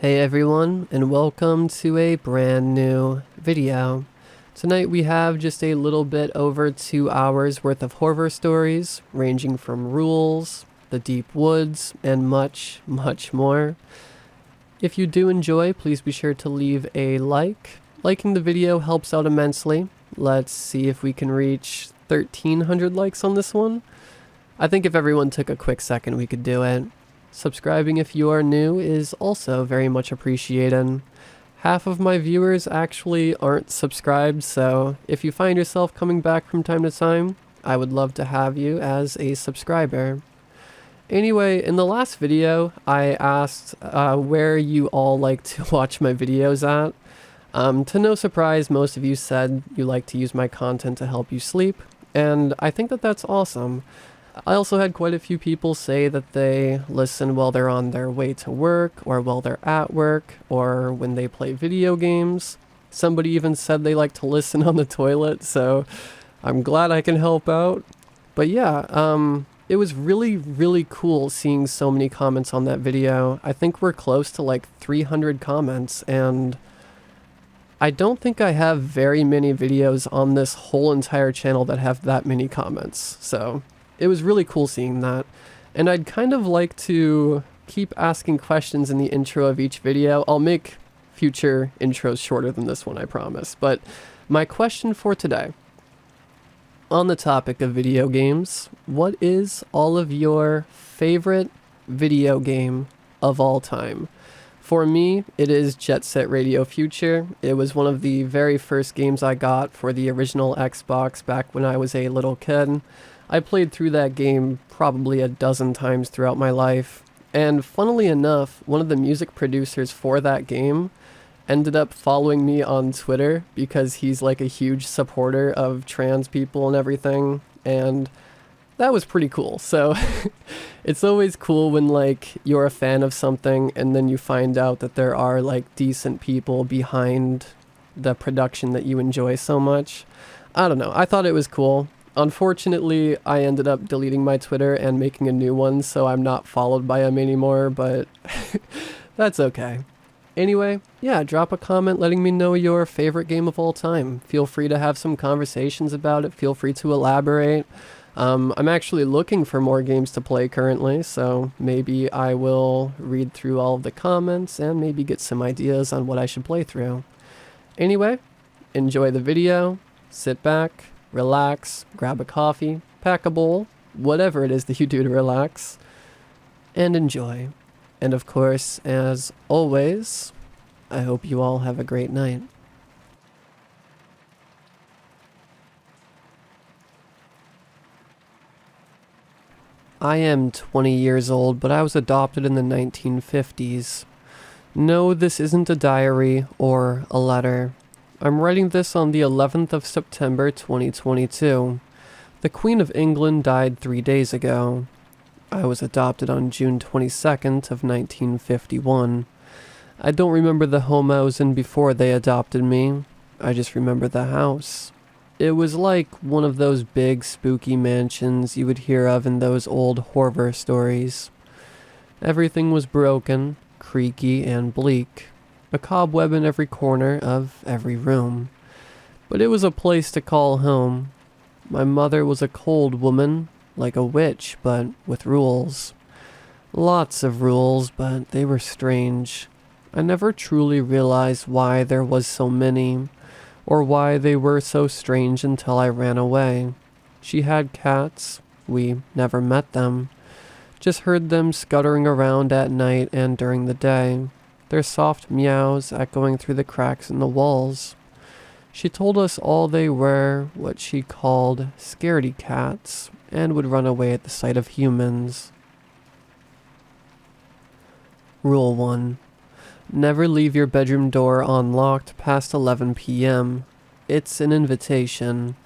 Hey everyone, and welcome to a brand new video. Tonight we have just a little bit over 2 hours worth of horror stories, ranging from rules, the deep woods, and much, much more. If you do enjoy, please be sure to leave a like. Liking the video helps out immensely. Let's see if we can reach 1,300 likes on this one. I think if everyone took a quick second, we could do it. Subscribing if you are new is also very much appreciated. Half of my viewers actually aren't subscribed, so if you find yourself coming back from time to time, I would love to have you as a subscriber. Anyway, in the last video, I asked where you all like to watch my videos at. To no surprise, most of you said you like to use my content to help you sleep, and I think that that's awesome. I also had quite a few people say that they listen while they're on their way to work, or while they're at work, or when they play video games. Somebody even said they like to listen on the toilet, so I'm glad I can help out. But yeah, it was really cool seeing so many comments on that video. I think we're close to like 300 comments, and I don't think I have very many videos on this whole entire channel that have that many comments, so it was really cool seeing that, and I'd kind of like to keep asking questions in the intro of each video. I'll make future intros shorter than this one, I promise. But my question for today, on the topic of video games, what is all of your favorite video game of all time? For me, it is Jet Set Radio Future. It was one of the very first games I got for the original Xbox back when I was a little kid. I played through that game probably a dozen times throughout my life, and funnily enough, one of the music producers for that game ended up following me on Twitter because he's like a huge supporter of trans people and everything, and that was pretty cool. So it's always cool when like you're a fan of something and then you find out that there are like decent people behind the production that you enjoy so much. I don't know, I thought it was cool. Unfortunately, I ended up deleting my Twitter and making a new one, so I'm not followed by him anymore, but that's okay. Anyway, yeah, drop a comment letting me know your favorite game of all time. Feel free to have some conversations about it. Feel free to elaborate. I'm actually looking for more games to play currently, so maybe I will read through all of the comments and maybe get some ideas on what I should play through. Anyway, enjoy the video, sit back, relax, grab a coffee, pack a bowl, whatever it is that you do to relax, and enjoy. And of course, as always, I hope you all have a great night. I am 20 years old, but I was adopted in the 1950s. No, this isn't a diary or a letter. I'm writing this on the 11th of September 2022. The Queen of England died 3 days ago. I was adopted on June 22nd of 1951. I don't remember the home I was in before they adopted me. I just remember the house. It was like one of those big spooky mansions you would hear of in those old horror stories. Everything was broken, creaky, and bleak. A cobweb in every corner of every room. But it was a place to call home. My mother was a cold woman, like a witch, but with rules. Lots of rules, but they were strange. I never truly realized why there was so many, or why they were so strange until I ran away. She had cats. We never met them. Just heard them scuttering around at night and during the day. Their soft meows echoing through the cracks in the walls. She told us all they were what she called scaredy cats, and would run away at the sight of humans. Rule 1. Never leave your bedroom door unlocked past 11 p.m. It's an invitation.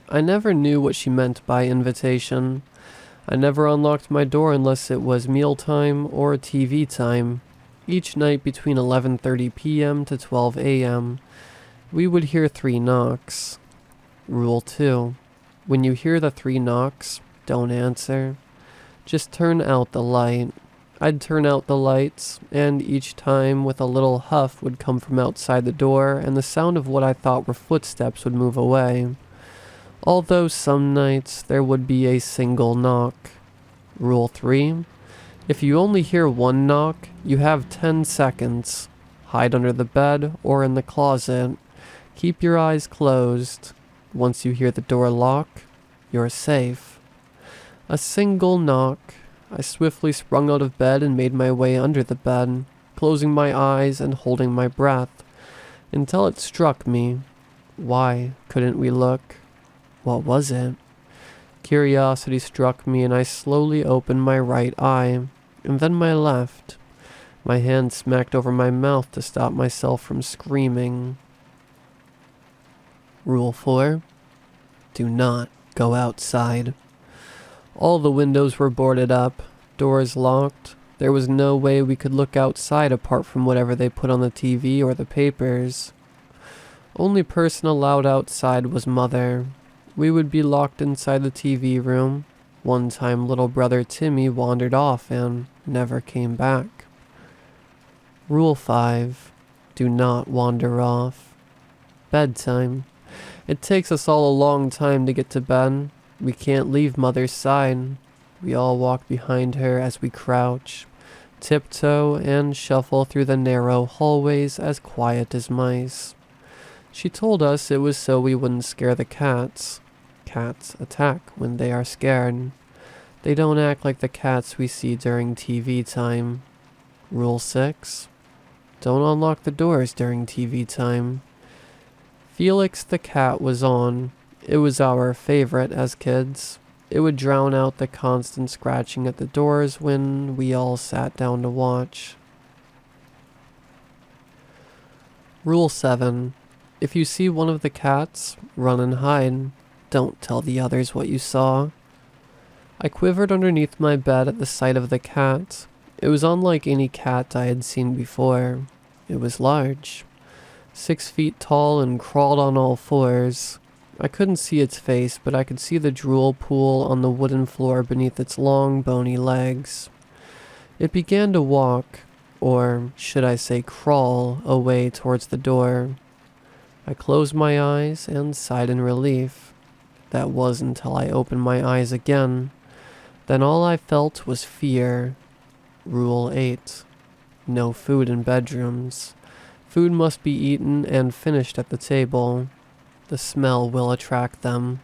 I never knew what she meant by invitation. I never unlocked my door unless it was mealtime or TV time. Each night between 11:30 p.m. to 12 a.m., we would hear 3 knocks. Rule 2. When you hear the 3 knocks, don't answer. Just turn out the light. I'd turn out the lights, and each time with a little huff would come from outside the door, and the sound of what I thought were footsteps would move away. Although some nights there would be a single knock. Rule 3. If you only hear one knock, you have 10 seconds. Hide under the bed or in the closet. Keep your eyes closed. Once you hear the door lock, you're safe. A single knock. I swiftly sprung out of bed and made my way under the bed, closing my eyes and holding my breath, until it struck me. Why couldn't we look? What was it? Curiosity struck me and I slowly opened my right eye, and then my left. My hand smacked over my mouth to stop myself from screaming. Rule 4. Do not go outside. All the windows were boarded up, doors locked. There was no way we could look outside apart from whatever they put on the TV or the papers. Only person allowed outside was Mother. We would be locked inside the TV room. One time little brother Timmy wandered off and never came back. Rule 5. Do not wander off. Bedtime. It takes us all a long time to get to bed. We can't leave Mother's side. We all walk behind her as we crouch, tiptoe, and shuffle through the narrow hallways as quiet as mice. She told us it was so we wouldn't scare the cats. Cats attack when they are scared. They don't act like the cats we see during TV time. Rule 6. Don't unlock the doors during TV time. Felix the cat was on. It was our favorite as kids. It would drown out the constant scratching at the doors when we all sat down to watch. Rule 7. If you see one of the cats, run and hide. Don't tell the others what you saw. I quivered underneath my bed at the sight of the cat. It was unlike any cat I had seen before. It was large, 6 feet tall, and crawled on all fours. I couldn't see its face, but I could see the drool pool on the wooden floor beneath its long, bony legs. It began to walk, or should I say crawl, away towards the door. I closed my eyes and sighed in relief. That was until I opened my eyes again. Then all I felt was fear. Rule 8. No food in bedrooms. Food must be eaten and finished at the table. The smell will attract them.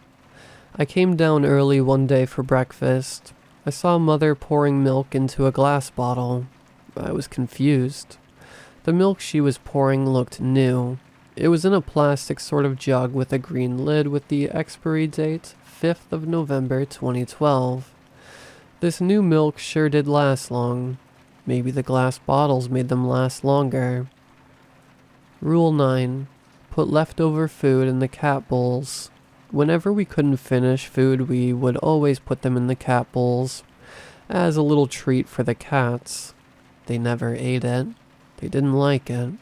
I came down early one day for breakfast. I saw Mother pouring milk into a glass bottle. I was confused. The milk she was pouring looked new. It was in a plastic sort of jug with a green lid with the expiry date 5th of November 2012. This new milk sure did last long. Maybe the glass bottles made them last longer. Rule 9. Put leftover food in the cat bowls. Whenever we couldn't finish food, we would always put them in the cat bowls as a little treat for the cats. They never ate it. They didn't like it.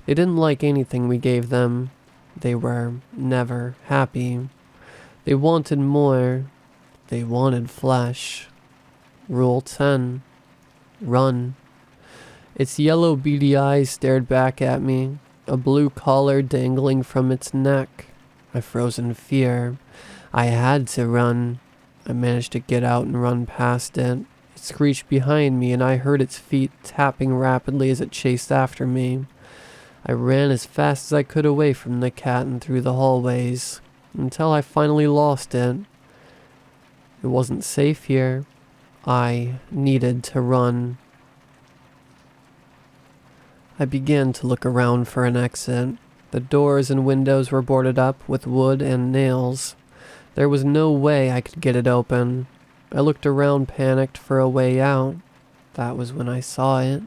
They didn't like anything we gave them. They were never happy. They wanted more. They wanted flesh. Rule 10. Run. Its yellow beady eyes stared back at me, a blue collar dangling from its neck. I froze in fear. I had to run. I managed to get out and run past it. It screeched behind me and I heard its feet tapping rapidly as it chased after me. I ran as fast as I could away from the cat and through the hallways, until I finally lost it. It wasn't safe here. I needed to run. I began to look around for an exit. The doors and windows were boarded up with wood and nails. There was no way I could get it open. I looked around, panicked for a way out. That was when I saw it.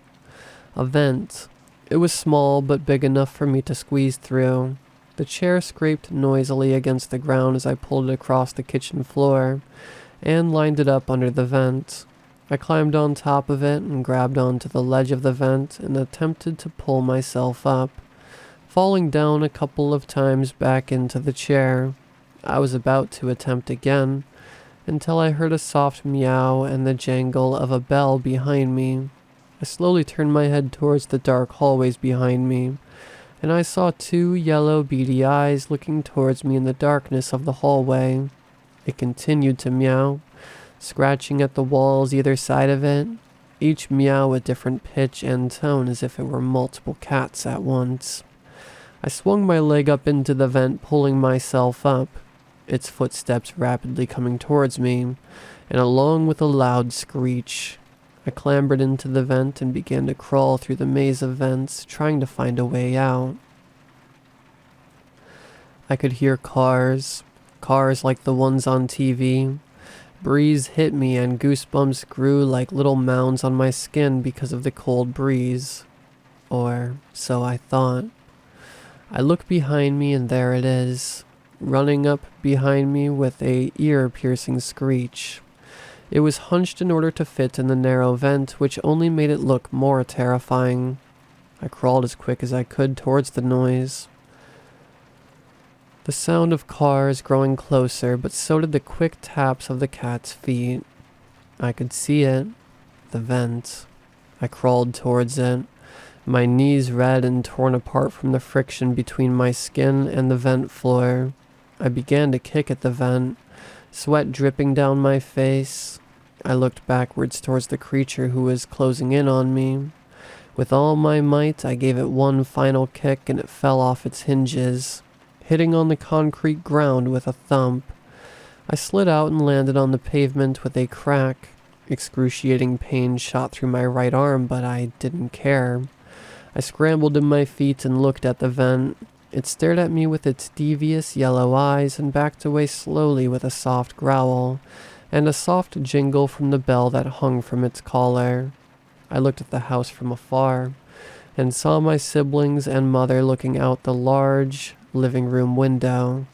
A vent. It was small but big enough for me to squeeze through. The chair scraped noisily against the ground as I pulled it across the kitchen floor and lined it up under the vent. I climbed on top of it and grabbed onto the ledge of the vent and attempted to pull myself up, falling down a couple of times back into the chair. I was about to attempt again, until I heard a soft meow and the jangle of a bell behind me. I slowly turned my head towards the dark hallways behind me, and I saw two yellow beady eyes looking towards me in the darkness of the hallway. It continued to meow, scratching at the walls either side of it, each meow a different pitch and tone as if it were multiple cats at once. I swung my leg up into the vent, pulling myself up, its footsteps rapidly coming towards me, and along with a loud screech, I clambered into the vent and began to crawl through the maze of vents, trying to find a way out. I could hear cars like the ones on TV. Breeze hit me and goosebumps grew like little mounds on my skin because of the cold breeze. Or so I thought. I look behind me and there it is, running up behind me with a ear-piercing screech. It was hunched in order to fit in the narrow vent, which only made it look more terrifying. I crawled as quick as I could towards the noise. The sound of cars growing closer, but so did the quick taps of the cat's feet. I could see it, the vent. I crawled towards it, my knees red and torn apart from the friction between my skin and the vent floor. I began to kick at the vent, sweat dripping down my face. I looked backwards towards the creature who was closing in on me. With all my might, I gave it one final kick and it fell off its hinges, hitting on the concrete ground with a thump. I slid out and landed on the pavement with a crack. Excruciating pain shot through my right arm, but I didn't care. I scrambled to my feet and looked at the vent. It stared at me with its devious yellow eyes and backed away slowly with a soft growl, and a soft jingle from the bell that hung from its collar. I looked at the house from afar, and saw my siblings and mother looking out the large living room window.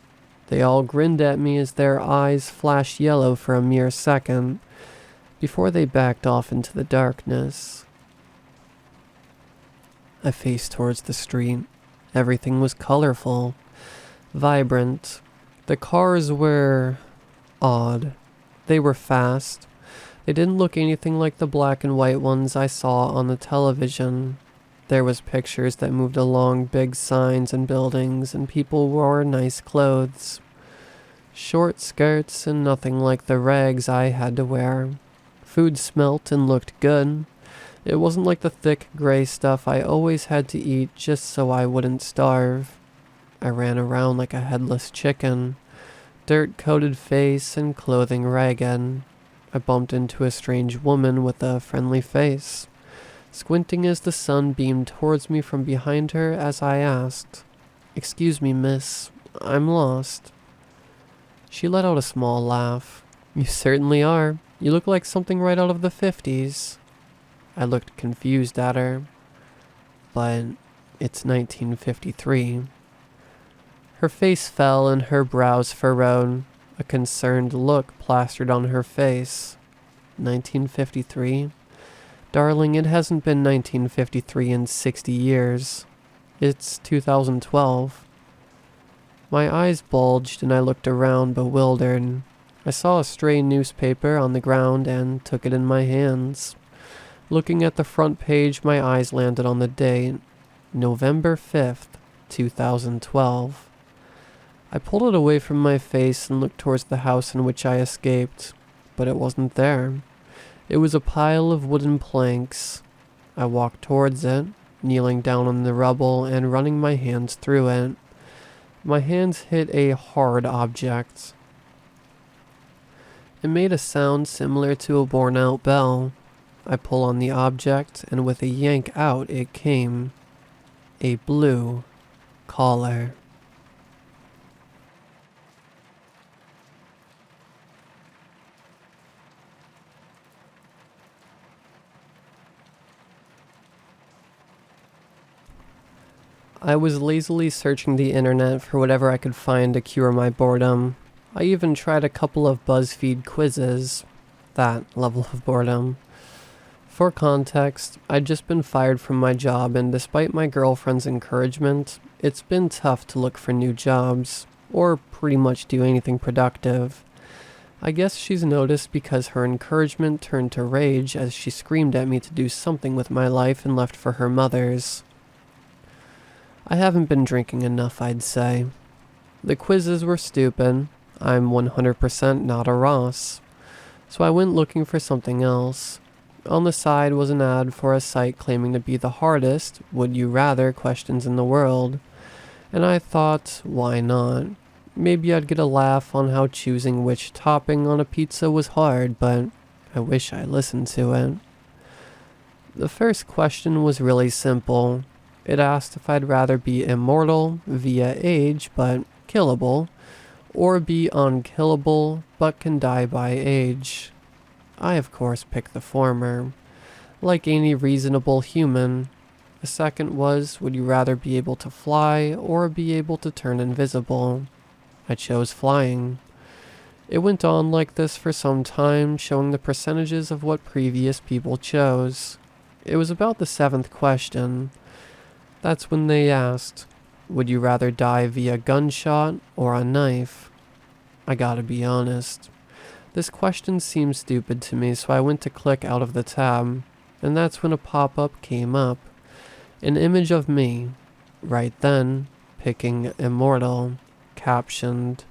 They all grinned at me as their eyes flashed yellow for a mere second, before they backed off into the darkness. I faced towards the street. Everything was colorful, vibrant. The cars were odd. They were fast. They didn't look anything like the black and white ones I saw on the television. There was pictures that moved along big signs and buildings, and people wore nice clothes. Short skirts and nothing like the rags I had to wear. Food smelt and looked good. It wasn't like the thick gray stuff I always had to eat just so I wouldn't starve. I ran around like a headless chicken, dirt-coated face and clothing ragged. I bumped into a strange woman with a friendly face, squinting as the sun beamed towards me from behind her as I asked, "Excuse me, miss, I'm lost." She let out a small laugh. "You certainly are. You look like something right out of the 50s. I looked confused at her. "But it's 1953. Her face fell and her brows furrowed, a concerned look plastered on her face. 1953? Darling, it hasn't been 1953 in 60 years. It's 2012. My eyes bulged and I looked around, bewildered. I saw a stray newspaper on the ground and took it in my hands. Looking at the front page, my eyes landed on the date, November 5th, 2012. I pulled it away from my face and looked towards the house in which I escaped, but it wasn't there. It was a pile of wooden planks. I walked towards it, kneeling down on the rubble and running my hands through it. My hands hit a hard object. It made a sound similar to a worn-out bell. I pull on the object, and with a yank out it came. A blue collar. I was lazily searching the internet for whatever I could find to cure my boredom. I even tried a couple of BuzzFeed quizzes. That level of boredom. For context, I'd just been fired from my job, and despite my girlfriend's encouragement, it's been tough to look for new jobs, or pretty much do anything productive. I guess she's noticed because her encouragement turned to rage as she screamed at me to do something with my life and left for her mother's. I haven't been drinking enough, I'd say. The quizzes were stupid. I'm 100% not a Ross. So I went looking for something else. On the side was an ad for a site claiming to be the hardest would you rather questions in the world. And I thought, why not? Maybe I'd get a laugh on how choosing which topping on a pizza was hard, but I wish I listened to it. The first question was really simple. It asked if I'd rather be immortal via age but killable, or be unkillable but can die by age. I of course picked the former. Like any reasonable human. The second was, would you rather be able to fly or be able to turn invisible? I chose flying. It went on like this for some time, showing the percentages of what previous people chose. It was about the seventh question. That's when they asked, would you rather die via gunshot or a knife? I gotta be honest. This question seemed stupid to me, so I went to click out of the tab, and that's when a pop-up came up. An image of me, right then, picking immortal, captioned,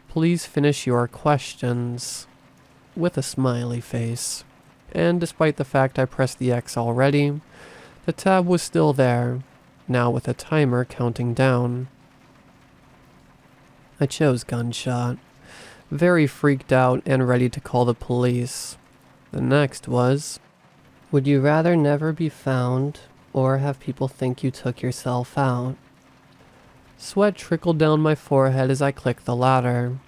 please finish your questions, with a smiley face. And despite the fact I pressed the X already, the tab was still there, now with a timer counting down. I chose gunshot, very freaked out and ready to call the police. The next was, would you rather never be found or have people think you took yourself out? Sweat trickled down my forehead as I clicked the latter.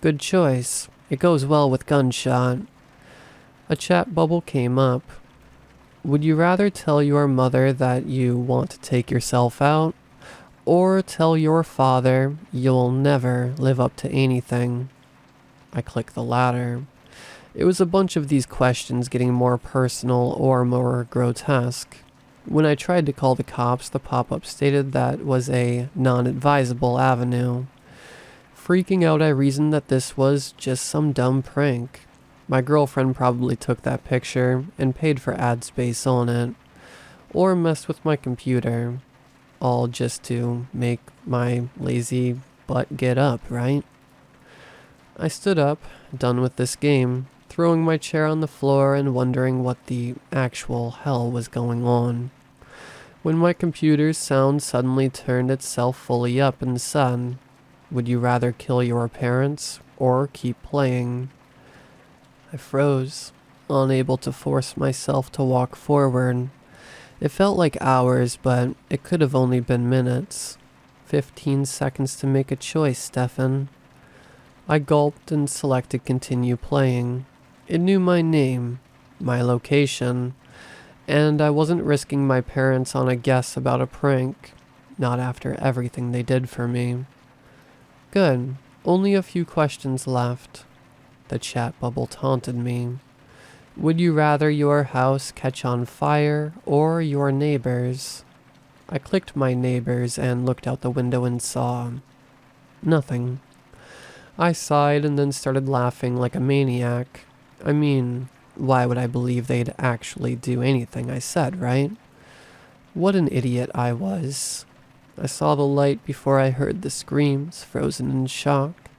Good choice. It goes well with gunshot. A chat bubble came up. Would you rather tell your mother that you want to take yourself out, or tell your father you'll never live up to anything? I clicked the latter. It was a bunch of these questions getting more personal or more grotesque. When I tried to call the cops, the pop-up stated that was a non-advisable avenue. Freaking out, I reasoned that this was just some dumb prank. My girlfriend probably took that picture and paid for ad space on it, or messed with my computer, all just to make my lazy butt get up, right? I stood up, done with this game, throwing my chair on the floor and wondering what the actual hell was going on, when my computer's sound suddenly turned itself fully up and said, would you rather kill your parents or keep playing? I froze, unable to force myself to walk forward. It felt like hours, but it could have only been minutes. 15 seconds to make a choice, Stefan. I gulped and selected continue playing. It knew my name, my location, and I wasn't risking my parents on a guess about a prank, not after everything they did for me. Good, only a few questions left. The chat bubble taunted me. Would you rather your house catch on fire or your neighbors? I clicked my neighbors and looked out the window and saw nothing. I sighed and then started laughing like a maniac. I mean, why would I believe they'd actually do anything I said, right? What an idiot I was. I saw the light before I heard the screams, frozen in shock.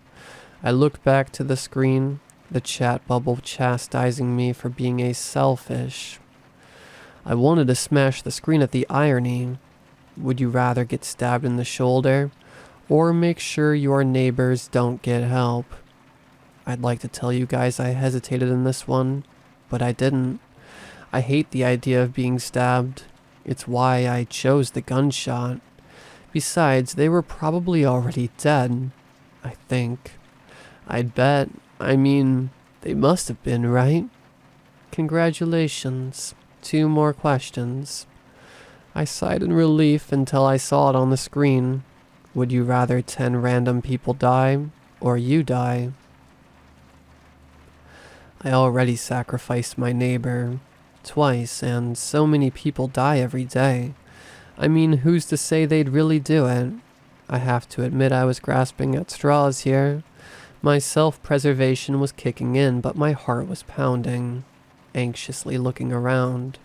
I looked back to the screen, the chat bubble chastising me for being a selfish. I wanted to smash the screen at the irony. Would you rather get stabbed in the shoulder, or make sure your neighbors don't get help? I'd like to tell you guys I hesitated in this one, but I didn't. I hate the idea of being stabbed. It's why I chose the gunshot. Besides, they were probably already dead, I think. I'd bet. I mean, they must have been, right? Congratulations. 2 more questions. I sighed in relief until I saw it on the screen. Would you rather 10 random people die, or you die? I already sacrificed my neighbor. Twice, and so many people die every day. I mean, who's to say they'd really do it? I have to admit I was grasping at straws here. My self-preservation was kicking in, but my heart was pounding, anxiously looking around.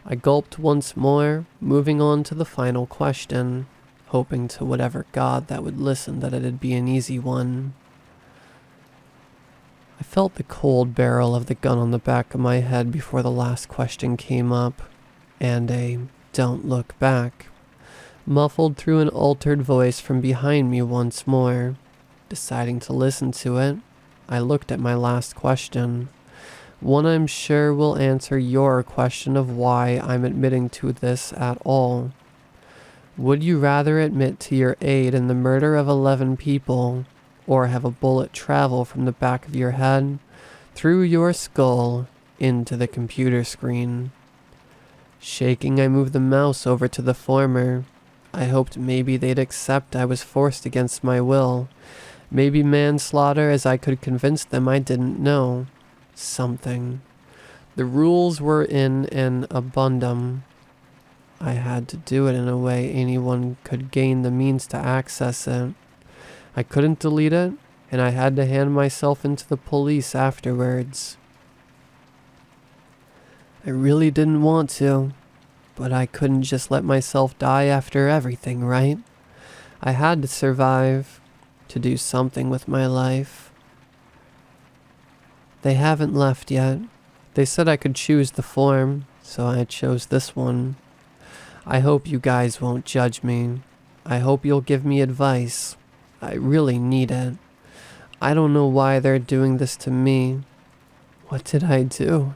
I gulped once more, moving on to the final question, hoping to whatever god that would listen that it'd be an easy one. I felt the cold barrel of the gun on the back of my head before the last question came up, and a "don't look back" muffled through an altered voice from behind me once more. Deciding to listen to it, I looked at my last question, one I'm sure will answer your question of why I'm admitting to this at all. Would you rather admit to your aid in the murder of 11 people, or have a bullet travel from the back of your head, through your skull, into the computer screen? Shaking, I moved the mouse over to the former. I hoped maybe they'd accept I was forced against my will. Maybe manslaughter, as I could convince them I didn't know. Something. The rules were in an abundum. I had to do it in a way anyone could gain the means to access it. I couldn't delete it, and I had to hand myself into the police afterwards. I really didn't want to, but I couldn't just let myself die after everything, right? I had to survive, to do something with my life. They haven't left yet. They said I could choose the form, so I chose this one. I hope you guys won't judge me. I hope you'll give me advice. I really need it. I don't know why they're doing this to me. What did I do?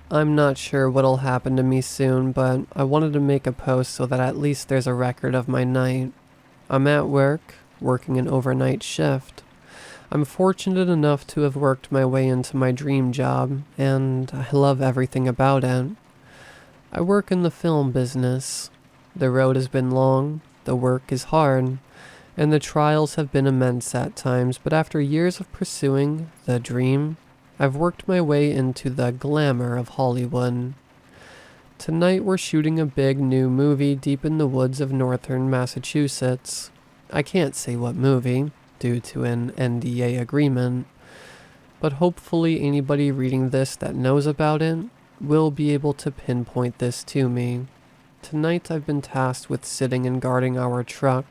I'm not sure what'll happen to me soon, but I wanted to make a post so that at least there's a record of my night. I'm at work, working an overnight shift. I'm fortunate enough to have worked my way into my dream job, and I love everything about it. I work in the film business. The road has been long, the work is hard, and the trials have been immense at times, but after years of pursuing the dream, I've worked my way into the glamour of Hollywood. Tonight we're shooting a big new movie deep in the woods of northern Massachusetts. I can't say what movie, due to an NDA agreement, but hopefully anybody reading this that knows about it will be able to pinpoint this to me. Tonight I've been tasked with sitting and guarding our truck,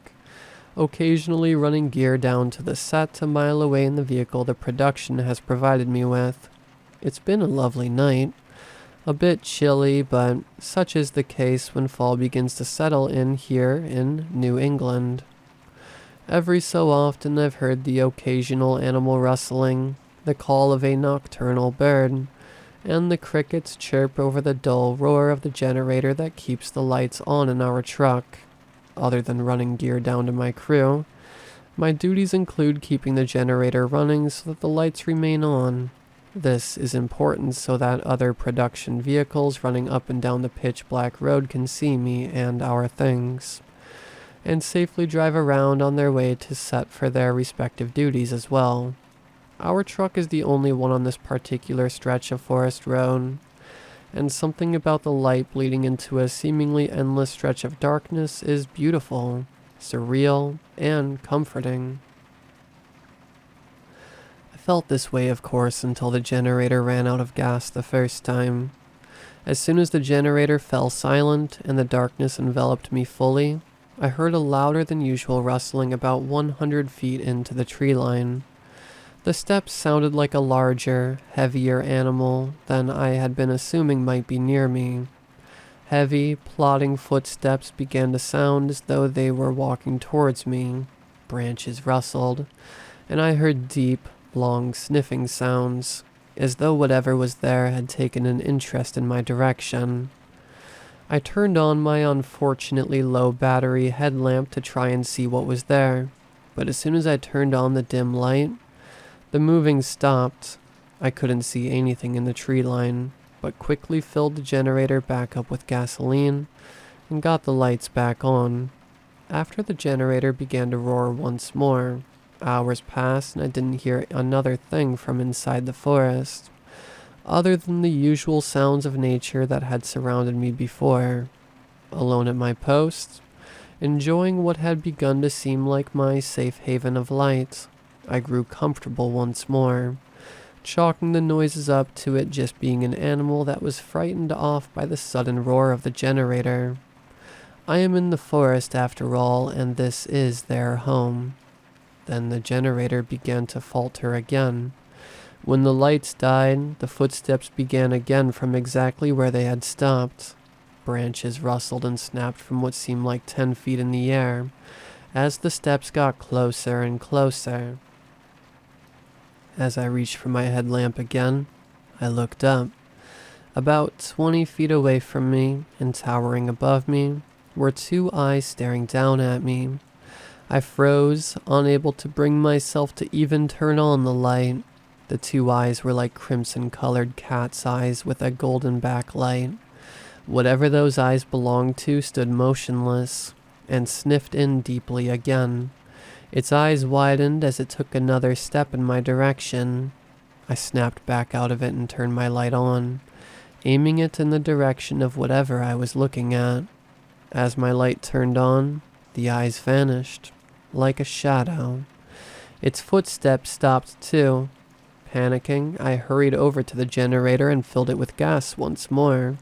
occasionally running gear down to the set a mile away in the vehicle the production has provided me with. It's been a lovely night. A bit chilly, but such is the case when fall begins to settle in here in New England. Every so often I've heard the occasional animal rustling, the call of a nocturnal bird, and the crickets chirp over the dull roar of the generator that keeps the lights on in our truck. Other than running gear down to my crew, my duties include keeping the generator running so that the lights remain on. This is important so that other production vehicles running up and down the pitch-black road can see me and our things, and safely drive around on their way to set for their respective duties as well. Our truck is the only one on this particular stretch of forest road, and something about the light bleeding into a seemingly endless stretch of darkness is beautiful, surreal, and comforting. I felt this way, of course, until the generator ran out of gas the first time. As soon as the generator fell silent and the darkness enveloped me fully, I heard a louder than usual rustling about 100 feet into the tree line. The steps sounded like a larger, heavier animal than I had been assuming might be near me. Heavy, plodding footsteps began to sound as though they were walking towards me. Branches rustled, and I heard deep, long sniffing sounds, as though whatever was there had taken an interest in my direction. I turned on my unfortunately low battery headlamp to try and see what was there, but as soon as I turned on the dim light, the moving stopped. I couldn't see anything in the tree line, but quickly filled the generator back up with gasoline and got the lights back on. After the generator began to roar once more, hours passed and I didn't hear another thing from inside the forest. other than the usual sounds of nature that had surrounded me before. Alone at my post, enjoying what had begun to seem like my safe haven of light, I grew comfortable once more, chalking the noises up to it just being an animal that was frightened off by the sudden roar of the generator. I am in the forest after all, and this is their home. Then the generator began to falter again. When the lights died, the footsteps began again from exactly where they had stopped. Branches rustled and snapped from what seemed like 10 feet in the air, as the steps got closer and closer. As I reached for my headlamp again, I looked up. About 20 feet away from me, and towering above me, were 2 eyes staring down at me. I froze, unable to bring myself to even turn on the light. The 2 eyes were like crimson-colored cat's eyes with a golden backlight. Whatever those eyes belonged to stood motionless, and sniffed in deeply again. Its eyes widened as it took another step in my direction. I snapped back out of it and turned my light on, aiming it in the direction of whatever I was looking at. As my light turned on, the eyes vanished, like a shadow. Its footsteps stopped too. Panicking, I hurried over to the generator and filled it with gas once more.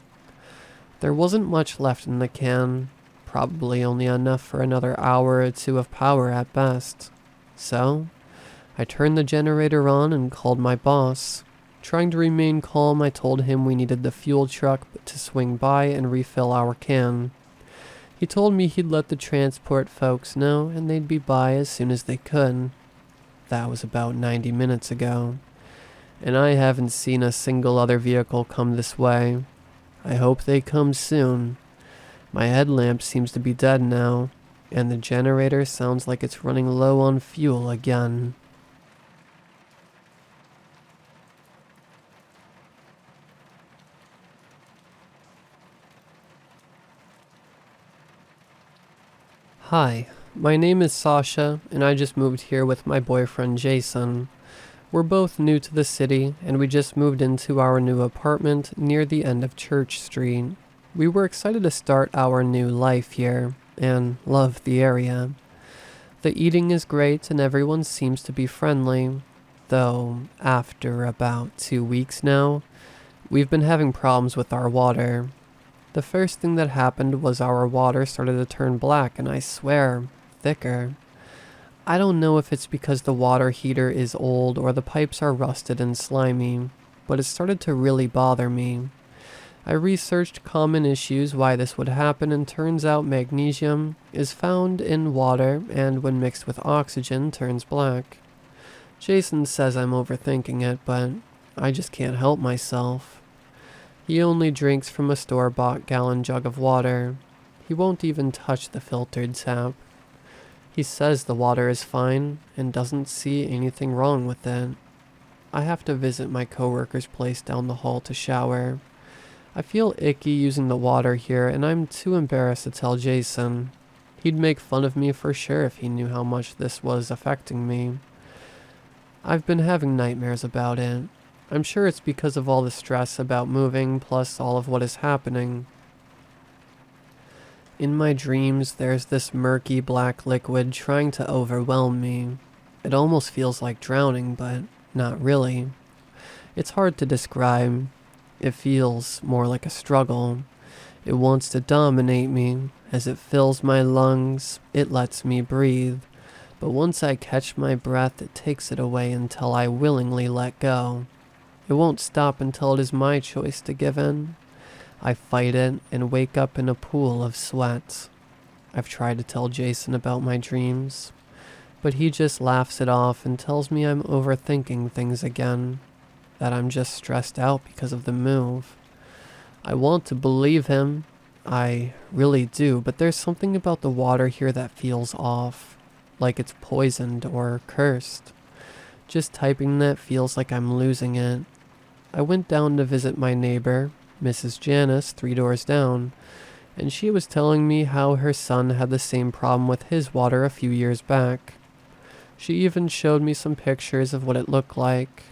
There wasn't much left in the can, probably only enough for another hour or 2 of power at best. So, I turned the generator on and called my boss. Trying to remain calm, I told him we needed the fuel truck to swing by and refill our can. He told me he'd let the transport folks know and they'd be by as soon as they could. That was about 90 minutes ago, and I haven't seen a single other vehicle come this way. I hope they come soon. My headlamp seems to be dead now, and the generator sounds like it's running low on fuel again. Hi, my name is Sasha, and I just moved here with my boyfriend Jason. We're both new to the city, and we just moved into our new apartment near the end of Church Street. We were excited to start our new life here, and love the area. The eating is great, and everyone seems to be friendly, though after about 2 weeks now, we've been having problems with our water. The first thing that happened was our water started to turn black, and I swear, thicker. I don't know if it's because the water heater is old or the pipes are rusted and slimy, but it started to really bother me. I researched common issues why this would happen, and turns out magnesium is found in water and when mixed with oxygen turns black. Jason says I'm overthinking it, but I just can't help myself. He only drinks from a store-bought gallon jug of water. He won't even touch the filtered tap. He says the water is fine and doesn't see anything wrong with it. I have to visit my coworker's place down the hall to shower. I feel icky using the water here, and I'm too embarrassed to tell Jason. He'd make fun of me for sure if he knew how much this was affecting me. I've been having nightmares about it. I'm sure it's because of all the stress about moving, plus all of what is happening. In my dreams, there's this murky black liquid trying to overwhelm me. It almost feels like drowning, but not really. It's hard to describe. It feels more like a struggle. It wants to dominate me. As it fills my lungs, it lets me breathe. But once I catch my breath, it takes it away until I willingly let go. It won't stop until it is my choice to give in. I fight it and wake up in a pool of sweat. I've tried to tell Jason about my dreams, but he just laughs it off and tells me I'm overthinking things again, that I'm just stressed out because of the move. I want to believe him. I really do, but there's something about the water here that feels off, like it's poisoned or cursed. Just typing that feels like I'm losing it. I went down to visit my neighbor, Mrs. Janice, 3 doors down, and she was telling me how her son had the same problem with his water a few years back. She even showed me some pictures of what it looked like.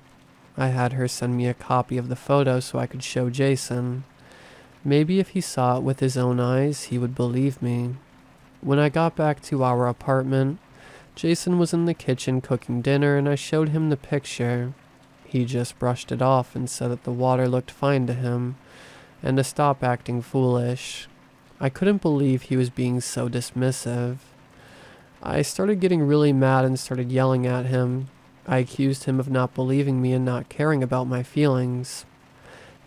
I had her send me a copy of the photo so I could show Jason. Maybe if he saw it with his own eyes, he would believe me. When I got back to our apartment, Jason was in the kitchen cooking dinner and I showed him the picture. He just brushed it off and said that the water looked fine to him and to stop acting foolish. I couldn't believe he was being so dismissive. I started getting really mad and started yelling at him. I accused him of not believing me and not caring about my feelings.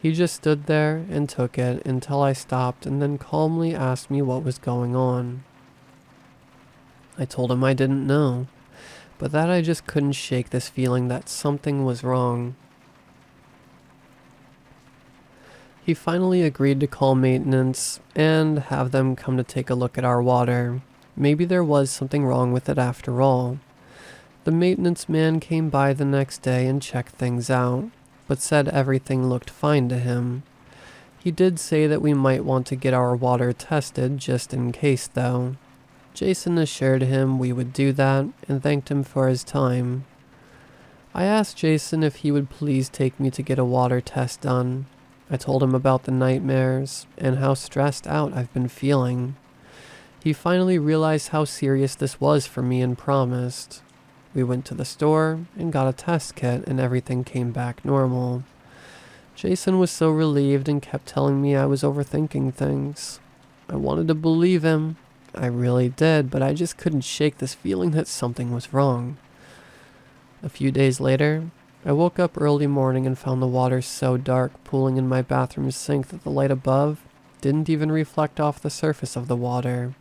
He just stood there and took it until I stopped and then calmly asked me what was going on. I told him I didn't know, but that I just couldn't shake this feeling that something was wrong. He finally agreed to call maintenance and have them come to take a look at our water. Maybe there was something wrong with it after all. The maintenance man came by the next day and checked things out, but said everything looked fine to him. He did say that we might want to get our water tested just in case though. Jason assured him we would do that and thanked him for his time. I asked Jason if he would please take me to get a water test done. I told him about the nightmares and how stressed out I've been feeling. He finally realized how serious this was for me and promised. We went to the store and got a test kit and everything came back normal. Jason was so relieved and kept telling me I was overthinking things. I wanted to believe him. I really did, but I just couldn't shake this feeling that something was wrong. A few days later, I woke up early morning and found the water so dark pooling in my bathroom sink that the light above didn't even reflect off the surface of the water.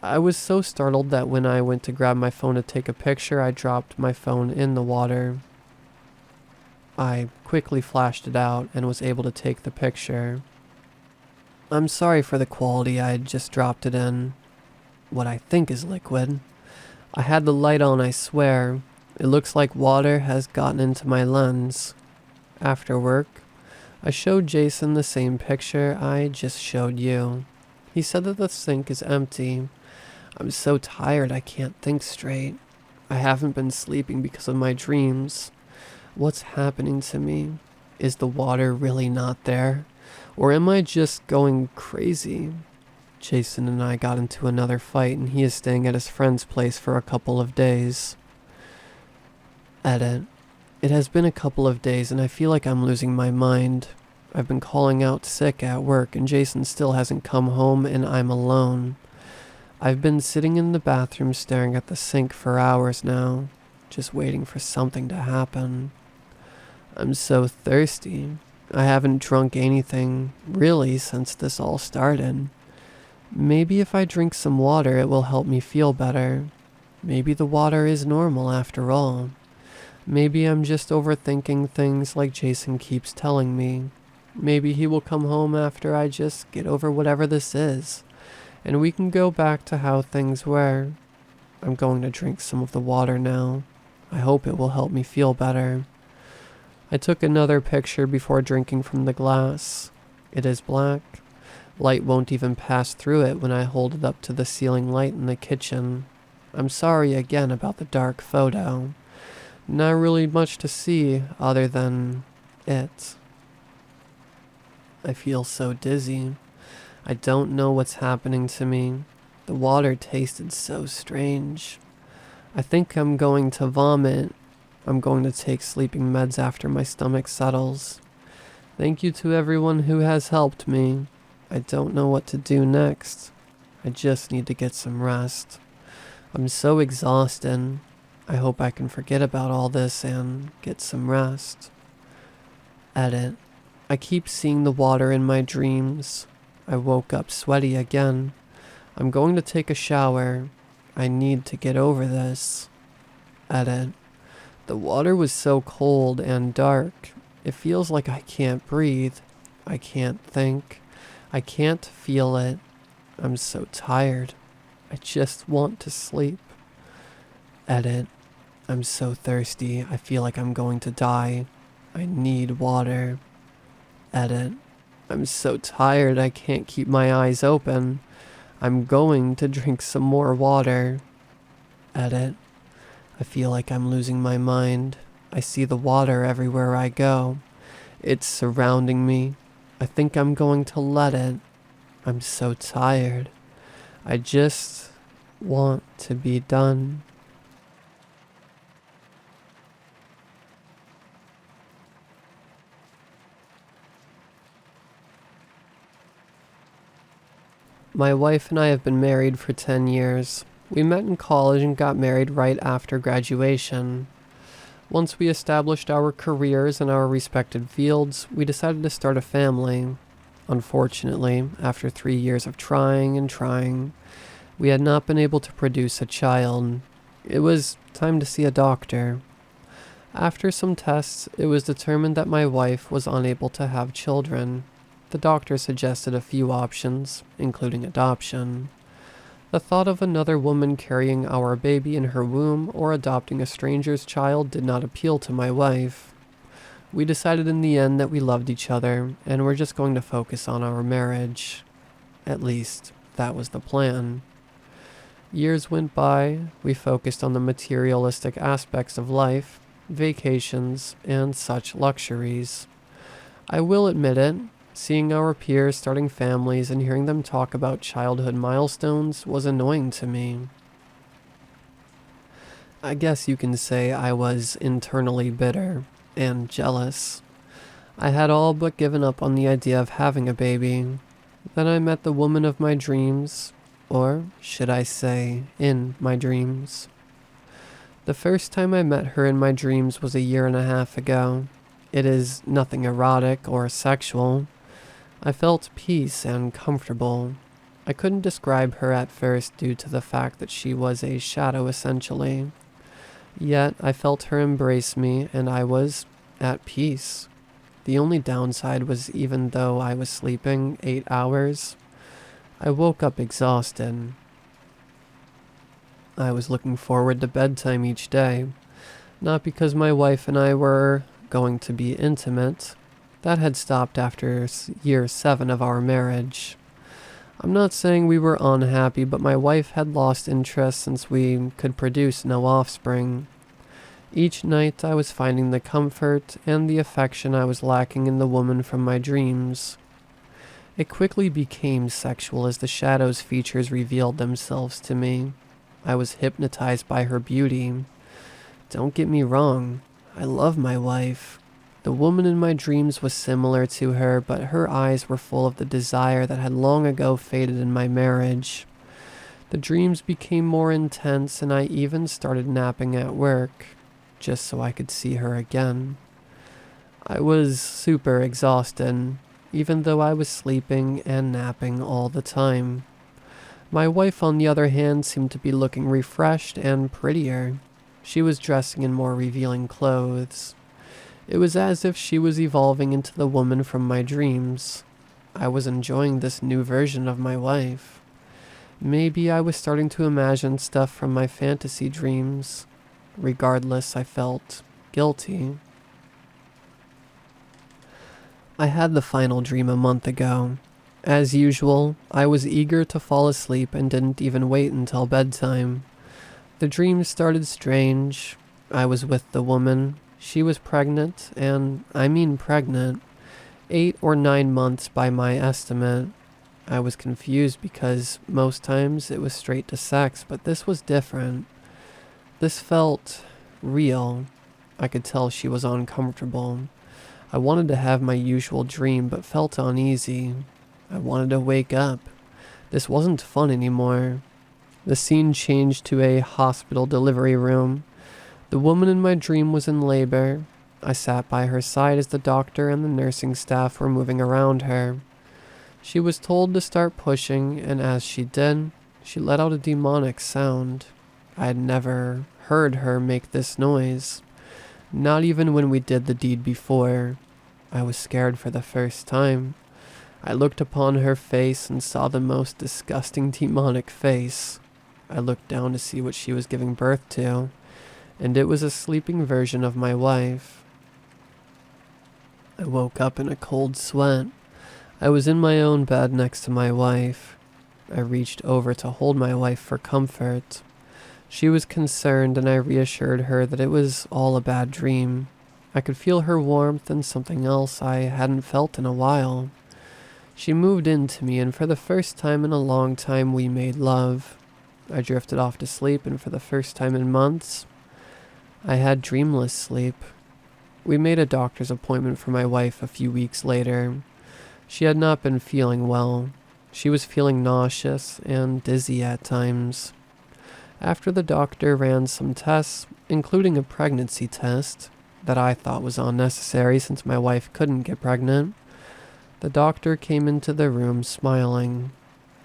I was so startled that when I went to grab my phone to take a picture, I dropped my phone in the water. I quickly flashed it out and was able to take the picture. I'm sorry for the quality, I just dropped it in what I think is liquid. I had the light on, I swear. It looks like water has gotten into my lens. After work, I showed Jason the same picture I just showed you. He said that the sink is empty. I'm so tired I can't think straight. I haven't been sleeping because of my dreams. What's happening to me? Is the water really not there? Or am I just going crazy? Jason and I got into another fight and he is staying at his friend's place for a couple of days. Edit. It has been a couple of days and I feel like I'm losing my mind. I've been calling out sick at work and Jason still hasn't come home and I'm alone. I've been sitting in the bathroom staring at the sink for hours now, just waiting for something to happen. I'm so thirsty. I haven't drunk anything, really, since this all started. Maybe if I drink some water it will help me feel better. Maybe the water is normal after all. Maybe I'm just overthinking things like Jason keeps telling me. Maybe he will come home after I just get over whatever this is, and we can go back to how things were. I'm going to drink some of the water now. I hope it will help me feel better. I took another picture before drinking from the glass. It is black. Light won't even pass through it when I hold it up to the ceiling light in the kitchen. I'm sorry again about the dark photo. Not really much to see other than it. I feel so dizzy. I don't know what's happening to me. The water tasted so strange. I think I'm going to vomit. I'm going to take sleeping meds after my stomach settles. Thank you to everyone who has helped me. I don't know what to do next. I just need to get some rest. I'm so exhausted. I hope I can forget about all this and get some rest. Edit. I keep seeing the water in my dreams. I woke up sweaty again. I'm going to take a shower. I need to get over this. Edit. The water was so cold and dark. It feels like I can't breathe. I can't think. I can't feel it. I'm so tired. I just want to sleep. Edit. I'm so thirsty. I feel like I'm going to die. I need water. Edit. I'm so tired I can't keep my eyes open. I'm going to drink some more water. Edit. I feel like I'm losing my mind. I see the water everywhere I go. It's surrounding me. I think I'm going to let it. I'm so tired. I just want to be done. My wife and I have been married for 10 years. We met in college and got married right after graduation. Once we established our careers in our respective fields, we decided to start a family. Unfortunately, after 3 years of trying and trying, we had not been able to produce a child. It was time to see a doctor. After some tests, it was determined that my wife was unable to have children. The doctor suggested a few options, including adoption. The thought of another woman carrying our baby in her womb or adopting a stranger's child did not appeal to my wife. We decided in the end that we loved each other and were just going to focus on our marriage. At least, that was the plan. Years went by, we focused on the materialistic aspects of life, vacations, and such luxuries. I will admit it, seeing our peers starting families and hearing them talk about childhood milestones was annoying to me. I guess you can say I was internally bitter and jealous. I had all but given up on the idea of having a baby. Then I met the woman of my dreams, or should I say, in my dreams. The first time I met her in my dreams was 1.5 years ago. It is nothing erotic or sexual. I felt peace and comfortable. I couldn't describe her at first due to the fact that she was a shadow essentially. Yet I felt her embrace me and I was at peace. The only downside was even though I was sleeping 8 hours, I woke up exhausted. I was looking forward to bedtime each day, not because my wife and I were going to be intimate. That had stopped after year 7 of our marriage. I'm not saying we were unhappy, but my wife had lost interest since we could produce no offspring. Each night I was finding the comfort and the affection I was lacking in the woman from my dreams. It quickly became sexual as the shadow's features revealed themselves to me. I was hypnotized by her beauty. Don't get me wrong, I love my wife. The woman in my dreams was similar to her, but her eyes were full of the desire that had long ago faded in my marriage. The dreams became more intense and I even started napping at work, just so I could see her again. I was super exhausted, even though I was sleeping and napping all the time. My wife, on the other hand, seemed to be looking refreshed and prettier. She was dressing in more revealing clothes. It was as if she was evolving into the woman from my dreams. I was enjoying this new version of my wife. Maybe I was starting to imagine stuff from my fantasy dreams. Regardless, I felt guilty. I had the final dream a month ago. As usual, I was eager to fall asleep and didn't even wait until bedtime. The dream started strange. I was with the woman. She was pregnant, and I mean pregnant, 8 or 9 months by my estimate. I was confused because most times it was straight to sex, but this was different. This felt real. I could tell she was uncomfortable. I wanted to have my usual dream, but felt uneasy. I wanted to wake up. This wasn't fun anymore. The scene changed to a hospital delivery room. The woman in my dream was in labor. I sat by her side as the doctor and the nursing staff were moving around her. She was told to start pushing, and as she did, she let out a demonic sound. I had never heard her make this noise, not even when we did the deed before. I was scared for the first time. I looked upon her face and saw the most disgusting demonic face. I looked down to see what she was giving birth to, and it was a sleeping version of my wife. I woke up in a cold sweat. I was in my own bed next to my wife. I reached over to hold my wife for comfort. She was concerned, and I reassured her that it was all a bad dream. I could feel her warmth and something else I hadn't felt in a while. She moved into me, and for the first time in a long time we made love. I drifted off to sleep, and for the first time in months, I had dreamless sleep. We made a doctor's appointment for my wife a few weeks later. She had not been feeling well. She was feeling nauseous and dizzy at times. After the doctor ran some tests, including a pregnancy test, that I thought was unnecessary since my wife couldn't get pregnant, the doctor came into the room smiling.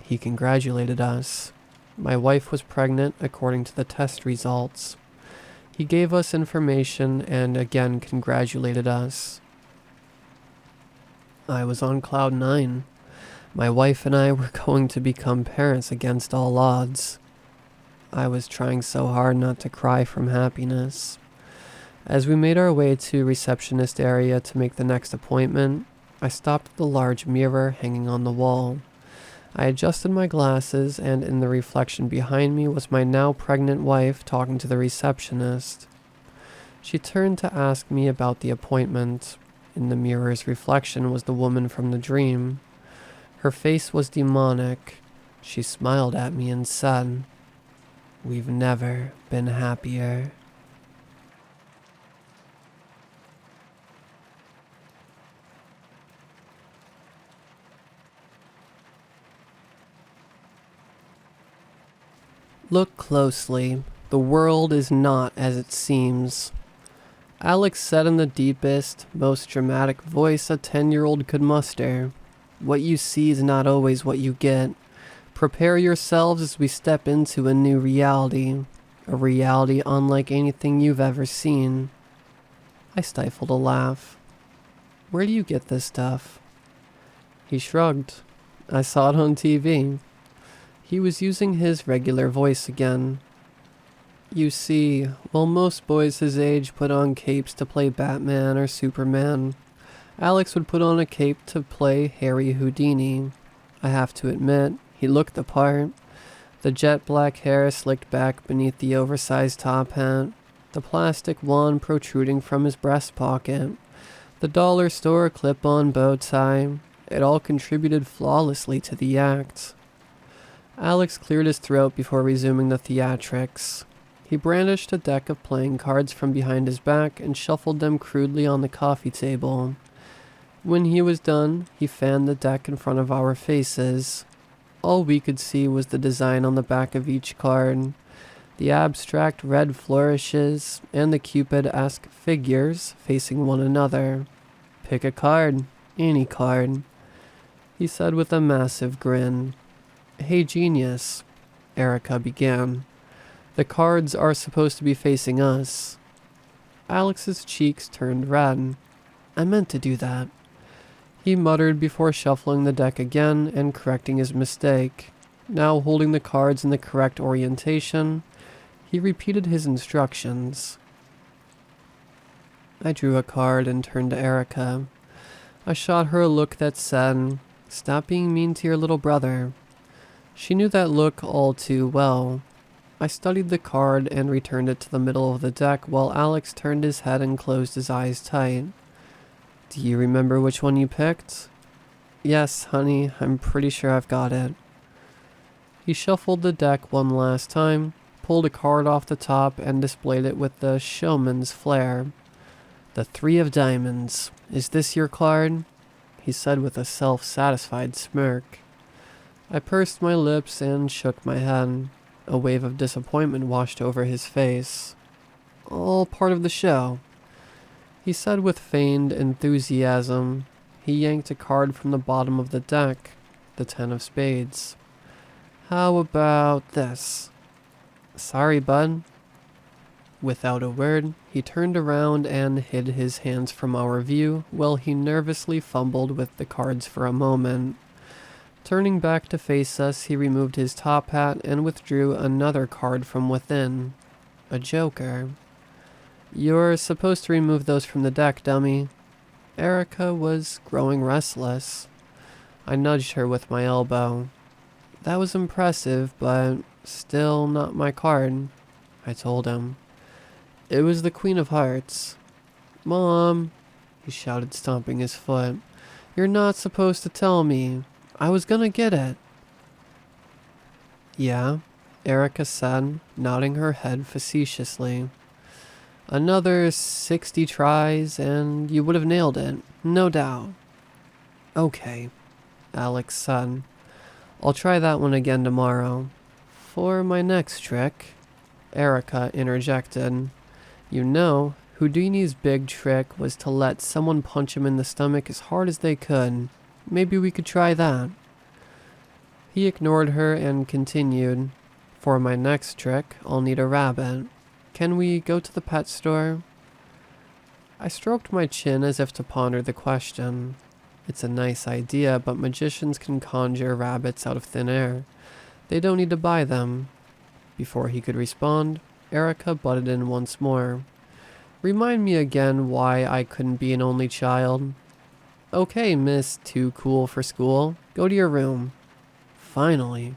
He congratulated us. My wife was pregnant according to the test results. He gave us information and again congratulated us. I was on cloud 9. My wife and I were going to become parents against all odds. I was trying so hard not to cry from happiness. As we made our way to receptionist area to make the next appointment, I stopped at the large mirror hanging on the wall. I adjusted my glasses, and in the reflection behind me was my now pregnant wife talking to the receptionist. She turned to ask me about the appointment. In the mirror's reflection was the woman from the dream. Her face was demonic. She smiled at me and said, "We've never been happier." Look closely. The world is not as it seems. Alex said in the deepest, most dramatic voice a 10-year-old could muster. What you see is not always what you get. Prepare yourselves as we step into a new reality. A reality unlike anything you've ever seen. I stifled a laugh. Where do you get this stuff? He shrugged. I saw it on TV. He was using his regular voice again. You see, while most boys his age put on capes to play Batman or Superman, Alex would put on a cape to play Harry Houdini. I have to admit, he looked the part. The jet black hair slicked back beneath the oversized top hat, the plastic wand protruding from his breast pocket, the dollar store clip-on bow tie. It all contributed flawlessly to the act. Alex cleared his throat before resuming the theatrics. He brandished a deck of playing cards from behind his back and shuffled them crudely on the coffee table. When he was done, he fanned the deck in front of our faces. All we could see was the design on the back of each card, the abstract red flourishes, and the Cupid-esque figures facing one another. "Pick a card, any card," he said with a massive grin. "Hey, genius," Erica began. "The cards are supposed to be facing us." Alex's cheeks turned red. "I meant to do that," he muttered before shuffling the deck again and correcting his mistake. Now holding the cards in the correct orientation, he repeated his instructions. I drew a card and turned to Erica. I shot her a look that said, "Stop being mean to your little brother." She knew that look all too well. I studied the card and returned it to the middle of the deck while Alex turned his head and closed his eyes tight. "Do you remember which one you picked?" "Yes, honey, I'm pretty sure I've got it." He shuffled the deck one last time, pulled a card off the top, and displayed it with the showman's flair. "The 3 of diamonds. Is this your card?" he said with a self-satisfied smirk. I pursed my lips and shook my head. A wave of disappointment washed over his face. "All part of the show," he said with feigned enthusiasm. He yanked a card from the bottom of the deck, the 10 of spades. "How about this?" "Sorry, bud." Without a word, he turned around and hid his hands from our view while he nervously fumbled with the cards for a moment. Turning back to face us, he removed his top hat and withdrew another card from within. A joker. "You're supposed to remove those from the deck, dummy." Erica was growing restless. I nudged her with my elbow. "That was impressive, but still not my card." I told him. It was the Queen of Hearts. Mom, he shouted, stomping his foot. You're not supposed to tell me. I was gonna get it. Yeah, Erica said, nodding her head facetiously. Another 60 tries and you would have nailed it, no doubt. Okay, Alex said. I'll try that one again tomorrow. For my next trick, Erica interjected. You know, Houdini's big trick was to let someone punch him in the stomach as hard as they could. Maybe we could try that. He ignored her and continued. For my next trick, I'll need a rabbit. Can we go to the pet store? I stroked my chin as if to ponder the question. It's a nice idea, but magicians can conjure rabbits out of thin air. They don't need to buy them. Before he could respond, Erica butted in once more. Remind me again why I couldn't be an only child. Okay, Miss Too Cool for School. Go to your room. Finally.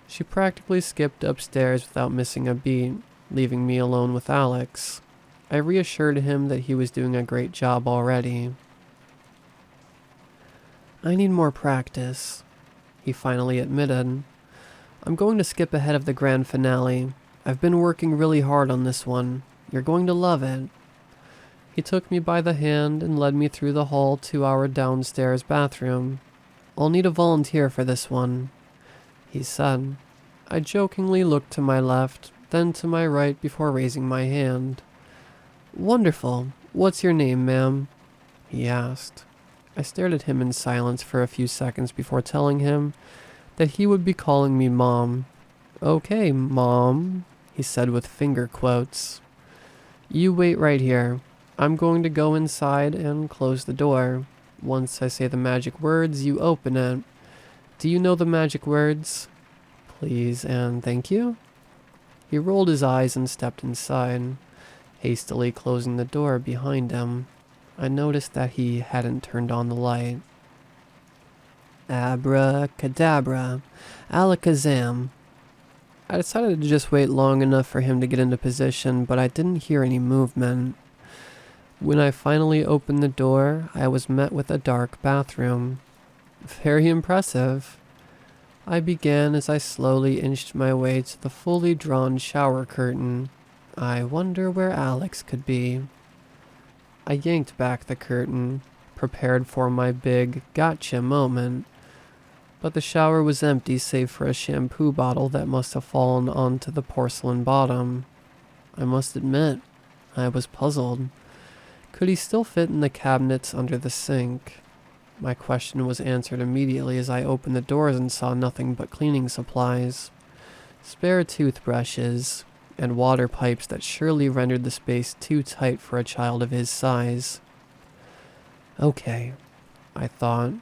She practically skipped upstairs without missing a beat, leaving me alone with Alex. I reassured him that he was doing a great job already. I need more practice, he finally admitted. I'm going to skip ahead of the grand finale. I've been working really hard on this one. You're going to love it. He took me by the hand and led me through the hall to our downstairs bathroom. I'll need a volunteer for this one, he said. I jokingly looked to my left, then to my right before raising my hand. Wonderful. What's your name, ma'am? He asked. I stared at him in silence for a few seconds before telling him that he would be calling me Mom. Okay, Mom, he said with finger quotes. You wait right here. I'm going to go inside and close the door. Once I say the magic words, you open it. Do you know the magic words? Please and thank you. He rolled his eyes and stepped inside, hastily closing the door behind him. I noticed that he hadn't turned on the light. Abracadabra, alakazam. I decided to just wait long enough for him to get into position, but I didn't hear any movement. When I finally opened the door, I was met with a dark bathroom. Very impressive. I began as I slowly inched my way to the fully drawn shower curtain. I wonder where Alex could be. I yanked back the curtain, prepared for my big gotcha moment. But the shower was empty save for a shampoo bottle that must have fallen onto the porcelain bottom. I must admit, I was puzzled. Could he still fit in the cabinets under the sink? My question was answered immediately as I opened the doors and saw nothing but cleaning supplies, spare toothbrushes, and water pipes that surely rendered the space too tight for a child of his size. Okay, I thought.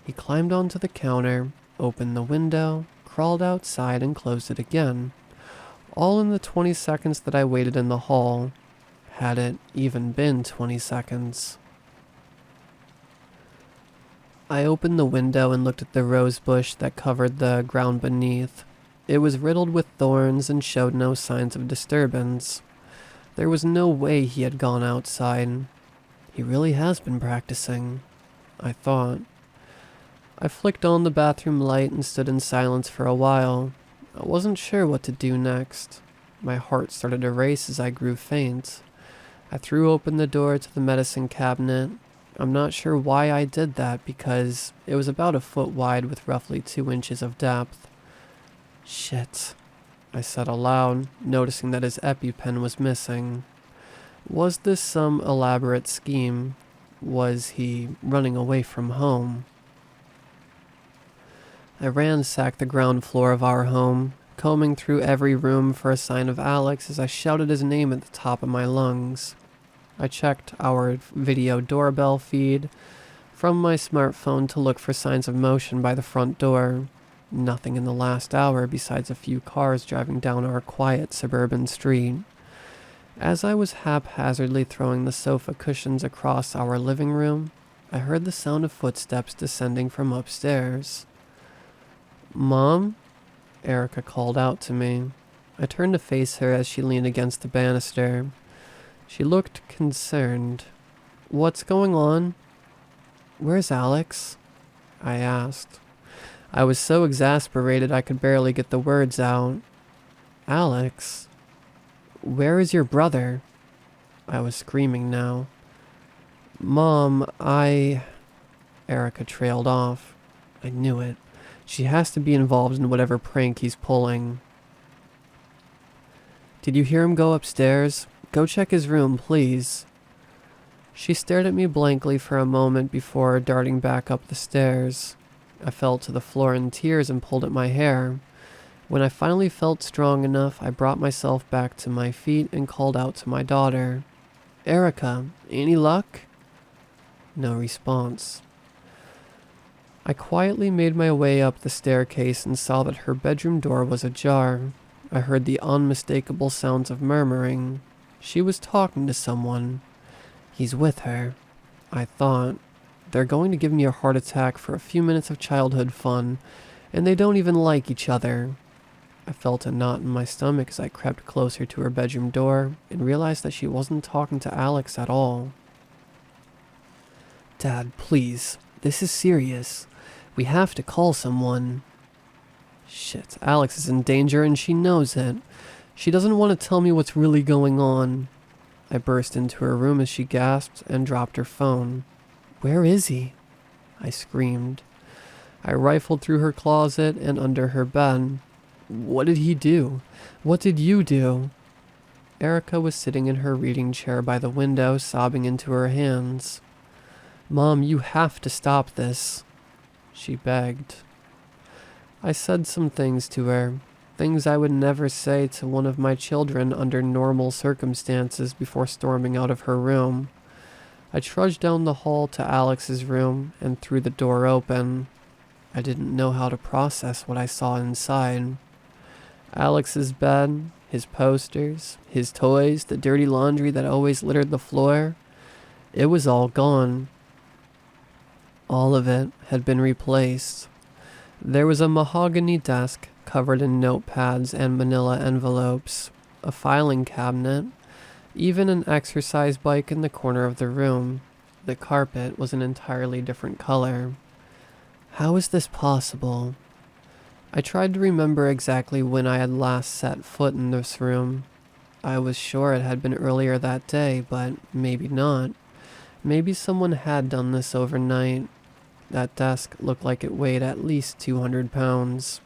He climbed onto the counter, opened the window, crawled outside, and closed it again. All in the 20 seconds that I waited in the hall. Had it even been 20 seconds. I opened the window and looked at the rose bush that covered the ground beneath. It was riddled with thorns and showed no signs of disturbance. There was no way he had gone outside. He really has been practicing, I thought. I flicked on the bathroom light and stood in silence for a while. I wasn't sure what to do next. My heart started to race as I grew faint. I threw open the door to the medicine cabinet. I'm not sure why I did that because it was about a foot wide with roughly 2 inches of depth. Shit, I said aloud, noticing that his EpiPen was missing. Was this some elaborate scheme? Was he running away from home? I ransacked the ground floor of our home, combing through every room for a sign of Alex as I shouted his name at the top of my lungs. I checked our video doorbell feed from my smartphone to look for signs of motion by the front door. Nothing in the last hour besides a few cars driving down our quiet suburban street. As I was haphazardly throwing the sofa cushions across our living room, I heard the sound of footsteps descending from upstairs. Mom? Erica called out to me. I turned to face her as she leaned against the banister. She looked concerned. "What's going on?" "Where's Alex?" I asked. I was so exasperated I could barely get the words out. "Alex? Where is your brother?" I was screaming now. "Mom, Erica trailed off. I knew it. She has to be involved in whatever prank he's pulling. "Did you hear him go upstairs? Go check his room, please." She stared at me blankly for a moment before darting back up the stairs. I fell to the floor in tears and pulled at my hair. When I finally felt strong enough, I brought myself back to my feet and called out to my daughter. "Erica, any luck?" No response. I quietly made my way up the staircase and saw that her bedroom door was ajar. I heard the unmistakable sounds of murmuring. She was talking to someone. He's with her, I thought. They're going to give me a heart attack for a few minutes of childhood fun, and they don't even like each other. I felt a knot in my stomach as I crept closer to her bedroom door and realized that she wasn't talking to Alex at all. "Dad, please. This is serious. We have to call someone." Shit, Alex is in danger and she knows it. She doesn't want to tell me what's really going on. I burst into her room as she gasped and dropped her phone. "Where is he?" I screamed. I rifled through her closet and under her bed. "What did he do? What did you do?" Erica was sitting in her reading chair by the window, sobbing into her hands. "Mom, you have to stop this," she begged. I said some things to her, things I would never say to one of my children under normal circumstances before storming out of her room. I trudged down the hall to Alex's room and threw the door open. I didn't know how to process what I saw inside. Alex's bed, his posters, his toys, the dirty laundry that always littered the floor. It was all gone. All of it had been replaced. There was a mahogany desk covered in notepads and manila envelopes, a filing cabinet, even an exercise bike in the corner of the room. The carpet was an entirely different color. How is this possible? I tried to remember exactly when I had last set foot in this room. I was sure it had been earlier that day, but maybe not. Maybe someone had done this overnight. That desk looked like it weighed at least 200 pounds.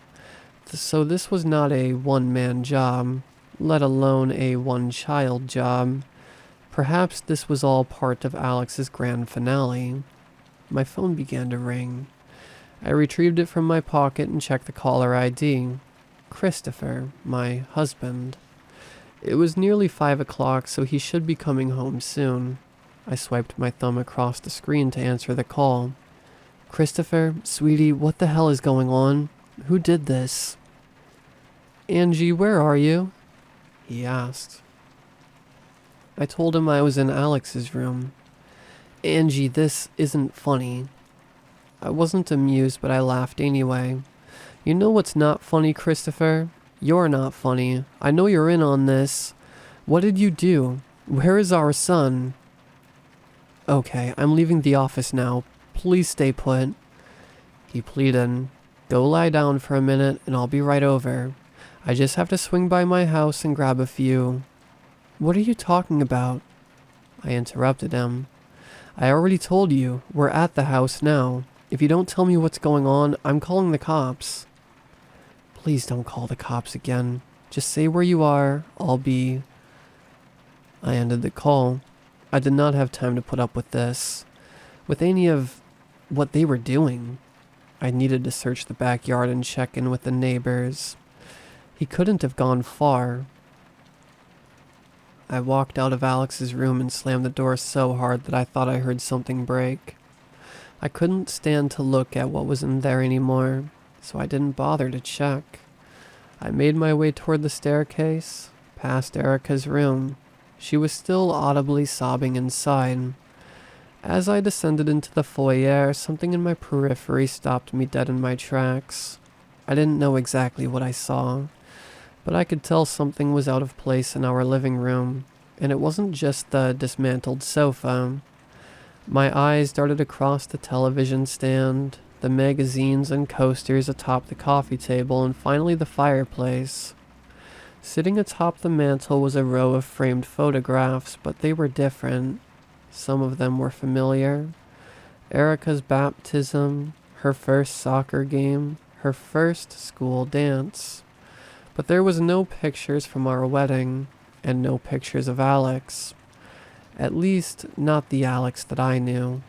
So this was not a one-man job, let alone a one-child job. Perhaps this was all part of Alex's grand finale. My phone began to ring. I retrieved it from my pocket and checked the caller ID. Christopher, my husband. It was nearly 5 o'clock, so he should be coming home soon. I swiped my thumb across the screen to answer the call. "Christopher, sweetie, what the hell is going on? Who did this?" "Angie, where are you?" he asked. I told him I was in Alex's room. "Angie, this isn't funny." I wasn't amused, but I laughed anyway. "You know what's not funny, Christopher? You're not funny. I know you're in on this. What did you do? Where is our son?" "Okay, I'm leaving the office now. Please stay put," he pleaded. "Go lie down for a minute and I'll be right over. I just have to swing by my house and grab a few." "What are you talking about?" I interrupted him. "I already told you. We're at the house now. If you don't tell me what's going on, I'm calling the cops." "Please don't call the cops again. Just say where you are. I'll be..." I ended the call. I did not have time to put up with this. With any of what they were doing. I needed to search the backyard and check in with the neighbors. He couldn't have gone far. I walked out of Alex's room and slammed the door so hard that I thought I heard something break. I couldn't stand to look at what was in there anymore, so I didn't bother to check. I made my way toward the staircase, past Erica's room. She was still audibly sobbing inside. As I descended into the foyer, something in my periphery stopped me dead in my tracks. I didn't know exactly what I saw. But I could tell something was out of place in our living room, and it wasn't just the dismantled sofa. My eyes darted across the television stand, the magazines and coasters atop the coffee table, and finally the fireplace. Sitting atop the mantel was a row of framed photographs, but they were different. Some of them were familiar. Erica's baptism, her first soccer game, her first school dance. But there was no pictures from our wedding, and no pictures of Alex. At least, not the Alex that I knew.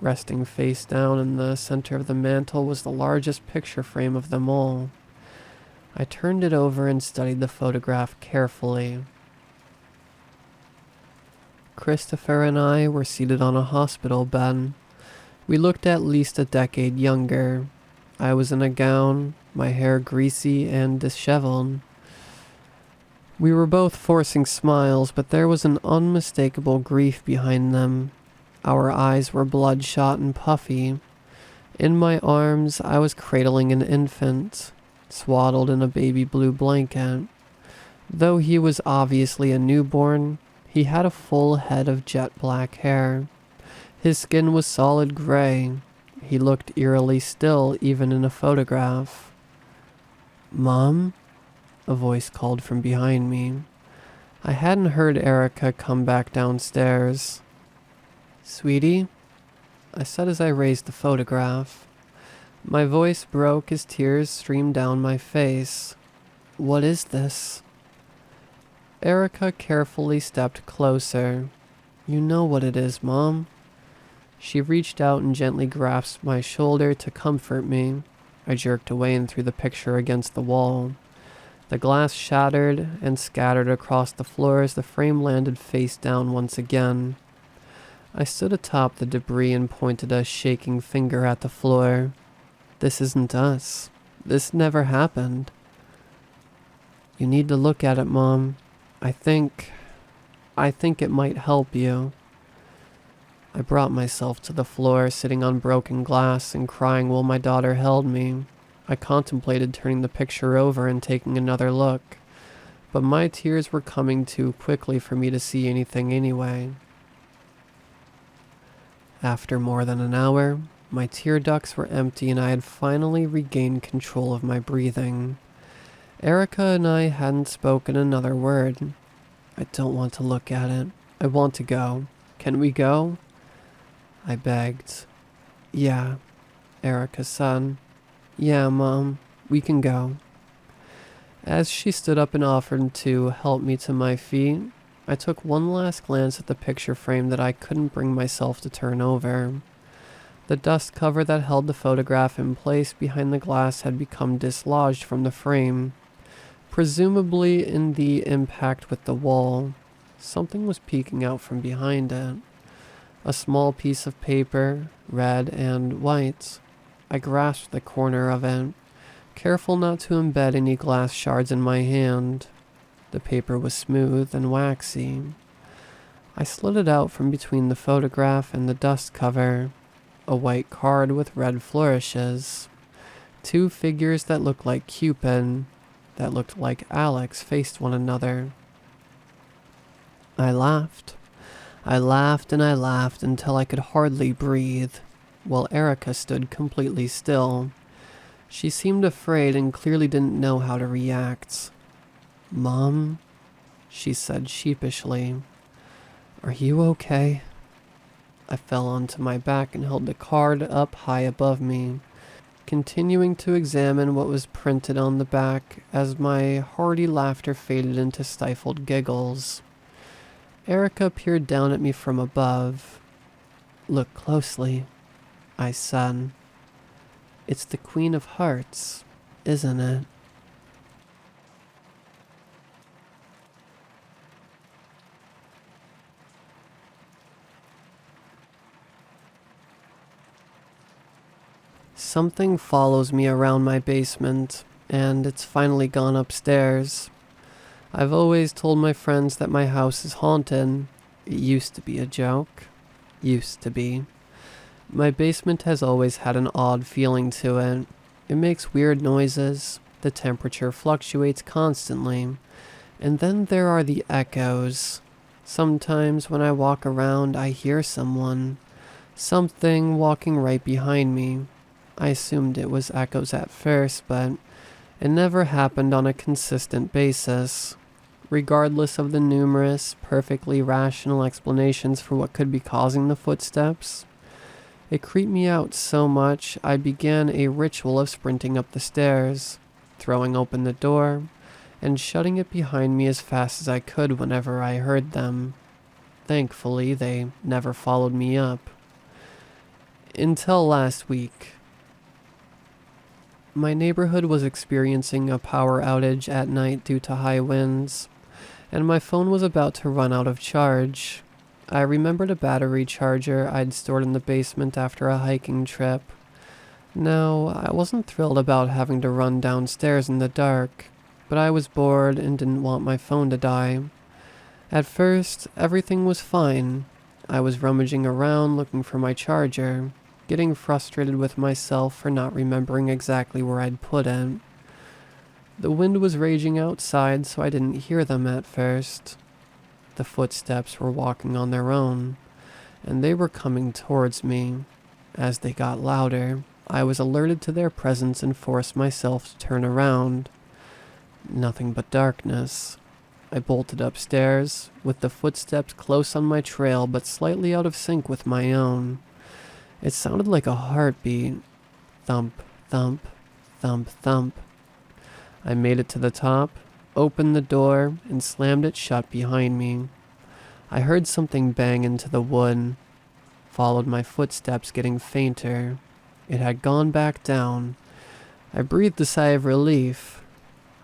Resting face down in the center of the mantel was the largest picture frame of them all. I turned it over and studied the photograph carefully. Christopher and I were seated on a hospital bed. We looked at least a decade younger. I was in a gown, my hair greasy and disheveled. We were both forcing smiles, but there was an unmistakable grief behind them. Our eyes were bloodshot and puffy. In my arms, I was cradling an infant, swaddled in a baby blue blanket. Though he was obviously a newborn, he had a full head of jet black hair. His skin was solid gray. He looked eerily still, even in a photograph. "Mom?" a voice called from behind me. I hadn't heard Erica come back downstairs. "Sweetie?" I said as I raised the photograph. My voice broke as tears streamed down my face. "What is this?" Erica carefully stepped closer. "You know what it is, Mom." She reached out and gently grasped my shoulder to comfort me. I jerked away and threw the picture against the wall. The glass shattered and scattered across the floor as the frame landed face down once again. I stood atop the debris and pointed a shaking finger at the floor. "This isn't us. This never happened." "You need to look at it, Mom. I think it might help you." I brought myself to the floor, sitting on broken glass and crying while my daughter held me. I contemplated turning the picture over and taking another look, but my tears were coming too quickly for me to see anything anyway. After more than an hour, my tear ducts were empty and I had finally regained control of my breathing. Erica and I hadn't spoken another word. "I don't want to look at it. I want to go. Can we go?" I begged. "Yeah," Erica said. "Yeah, Mom, we can go." As she stood up and offered to help me to my feet, I took one last glance at the picture frame that I couldn't bring myself to turn over. The dust cover that held the photograph in place behind the glass had become dislodged from the frame, presumably in the impact with the wall. Something was peeking out from behind it. A small piece of paper, red and white. I grasped the corner of it, careful not to embed any glass shards in my hand. The paper was smooth and waxy. I slid it out from between the photograph and the dust cover. A white card with red flourishes. 2 figures that looked like Cupid, that looked like Alex, faced one another. I laughed. I laughed and I laughed until I could hardly breathe, while Erica stood completely still. She seemed afraid and clearly didn't know how to react. "Mom," she said sheepishly, "are you okay?" I fell onto my back and held the card up high above me, continuing to examine what was printed on the back as my hearty laughter faded into stifled giggles. Erica peered down at me from above. "Look closely," I said. "It's the Queen of Hearts, isn't it?" Something follows me around my basement, and it's finally gone upstairs. I've always told my friends that my house is haunted. It used to be a joke. Used to be. My basement has always had an odd feeling to it. It makes weird noises, The temperature fluctuates constantly. And then there are the echoes. Sometimes when I walk around, I hear something walking right behind me. I assumed it was echoes at first, but it never happened on a consistent basis. Regardless of the numerous, perfectly rational explanations for what could be causing the footsteps, it creeped me out so much I began a ritual of sprinting up the stairs, throwing open the door, and shutting it behind me as fast as I could whenever I heard them. Thankfully, they never followed me up. Until last week. My neighborhood was experiencing a power outage at night due to high winds, and my phone was about to run out of charge. I remembered a battery charger I'd stored in the basement after a hiking trip. Now, I wasn't thrilled about having to run downstairs in the dark, but I was bored and didn't want my phone to die. At first, everything was fine. I was rummaging around looking for my charger, getting frustrated with myself for not remembering exactly where I'd put it. The wind was raging outside, so I didn't hear them at first. The footsteps were walking on their own, and they were coming towards me. As they got louder, I was alerted to their presence and forced myself to turn around. Nothing but darkness. I bolted upstairs, with the footsteps close on my trail but slightly out of sync with my own. It sounded like a heartbeat. Thump, thump, thump, thump. I made it to the top, opened the door, and slammed it shut behind me. I heard something bang into the wood, followed my footsteps getting fainter. It had gone back down. I breathed a sigh of relief.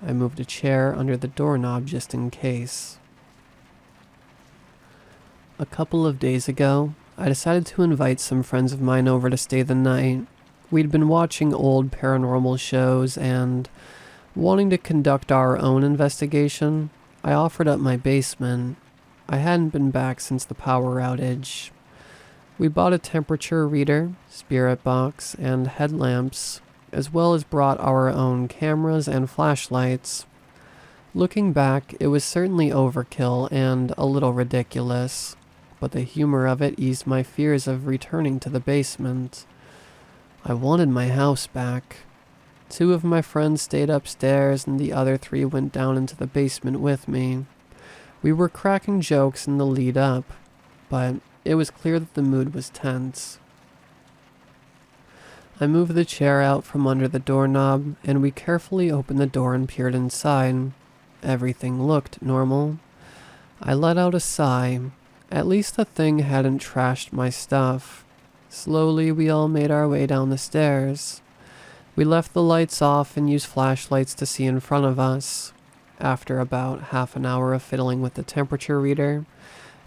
I moved a chair under the doorknob just in case. A couple of days ago, I decided to invite some friends of mine over to stay the night. We'd been watching old paranormal shows and, wanting to conduct our own investigation, I offered up my basement. I hadn't been back since the power outage. We bought a temperature reader, spirit box, and headlamps, as well as brought our own cameras and flashlights. Looking back, it was certainly overkill and a little ridiculous, but the humor of it eased my fears of returning to the basement. I wanted my house back. 2 of my friends stayed upstairs and the other 3 went down into the basement with me. We were cracking jokes in the lead up, but it was clear that the mood was tense. I moved the chair out from under the doorknob and we carefully opened the door and peered inside. Everything looked normal. I let out a sigh. At least the thing hadn't trashed my stuff. Slowly we all made our way down the stairs. We left the lights off and used flashlights to see in front of us. After about half an hour of fiddling with the temperature reader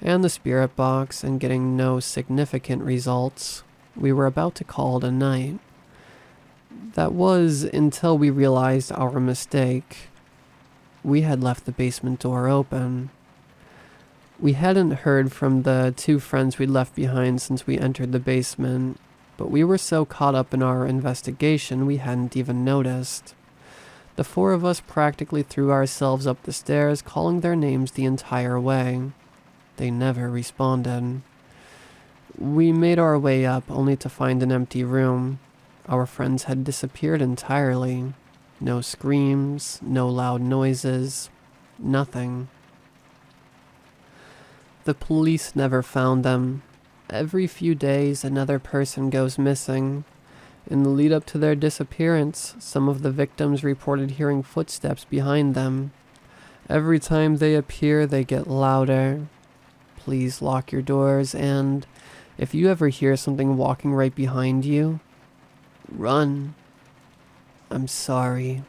and the spirit box and getting no significant results, we were about to call it a night. That was until we realized our mistake. We had left the basement door open. We hadn't heard from the 2 friends we'd left behind since we entered the basement, but we were so caught up in our investigation we hadn't even noticed. The 4 of us practically threw ourselves up the stairs, calling their names the entire way. They never responded. We made our way up, only to find an empty room. Our friends had disappeared entirely. No screams, no loud noises, nothing. The police never found them. Every few days, another person goes missing. In the lead up to their disappearance, some of the victims reported hearing footsteps behind them. Every time they appear, they get louder. Please lock your doors, and if you ever hear something walking right behind you, run. I'm sorry.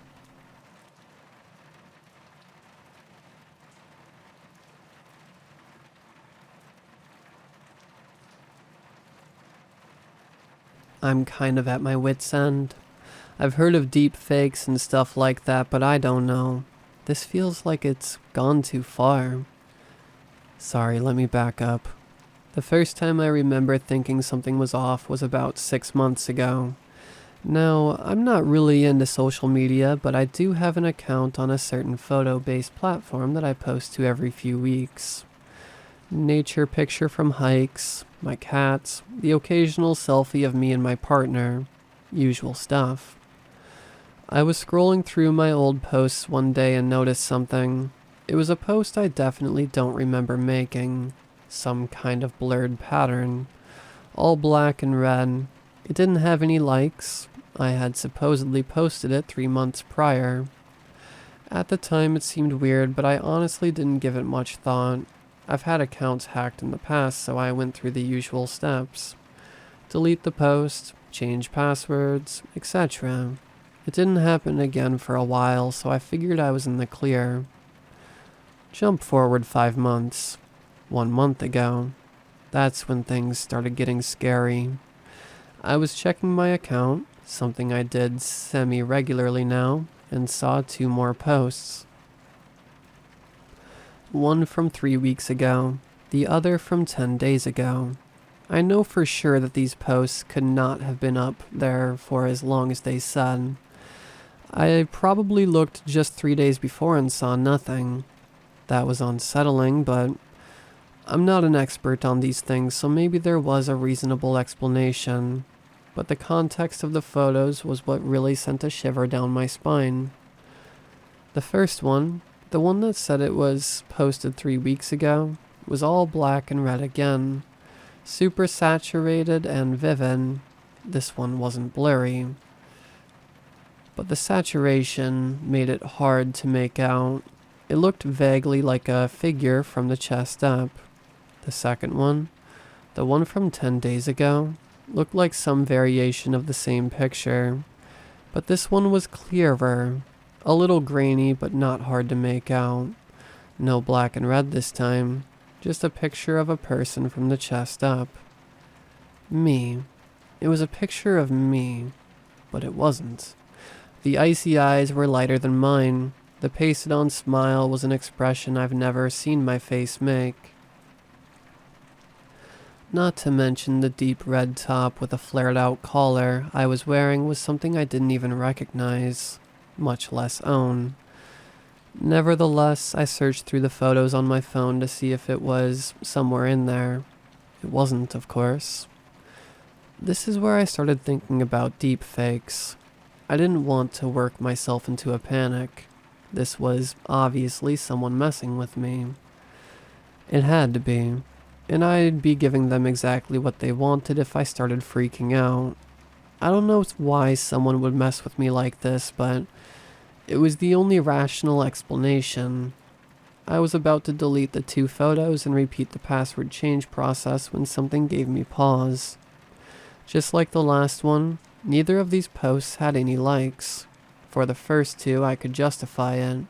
I'm kind of at my wit's end. I've heard of deep fakes and stuff like that, but I don't know. This feels like it's gone too far. Sorry, let me back up. The first time I remember thinking something was off was about 6 months ago. Now, I'm not really into social media, but I do have an account on a certain photo-based platform that I post to every few weeks. Nature picture from hikes, my cats, the occasional selfie of me and my partner, usual stuff. I was scrolling through my old posts one day and noticed something. It was a post I definitely don't remember making. Some kind of blurred pattern. All black and red. It didn't have any likes. I had supposedly posted it 3 months prior. At the time it seemed weird, but I honestly didn't give it much thought. I've had accounts hacked in the past, so I went through the usual steps. Delete the post, change passwords, etc. It didn't happen again for a while, so I figured I was in the clear. Jump forward 5 months. 1 month ago. That's when things started getting scary. I was checking my account, something I did semi-regularly now, and saw 2 more posts. One from 3 weeks ago, the other from 10 days ago. I know for sure that these posts could not have been up there for as long as they said. I probably looked just 3 days before and saw nothing. That was unsettling, but I'm not an expert on these things, so maybe there was a reasonable explanation. But the context of the photos was what really sent a shiver down my spine. The first one, the one that said it was posted 3 weeks ago, was all black and red again. Super saturated and vivid. This one wasn't blurry. But the saturation made it hard to make out. It looked vaguely like a figure from the chest up. The second one, the one from 10 days ago, looked like some variation of the same picture. But this one was clearer. A little grainy, but not hard to make out. No black and red this time. Just a picture of a person from the chest up. Me. It was a picture of me. But it wasn't. The icy eyes were lighter than mine. The pasted-on smile was an expression I've never seen my face make. Not to mention the deep red top with a flared-out collar I was wearing was something I didn't even recognize, much less own. Nevertheless, I searched through the photos on my phone to see if it was somewhere in there. It wasn't, of course. This is where I started thinking about deep fakes. I didn't want to work myself into a panic. This was obviously someone messing with me. It had to be, and I'd be giving them exactly what they wanted if I started freaking out. I don't know why someone would mess with me like this, but it was the only rational explanation. I was about to delete the 2 photos and repeat the password change process when something gave me pause. Just like the last one, neither of these posts had any likes. For the first 2, I could justify it.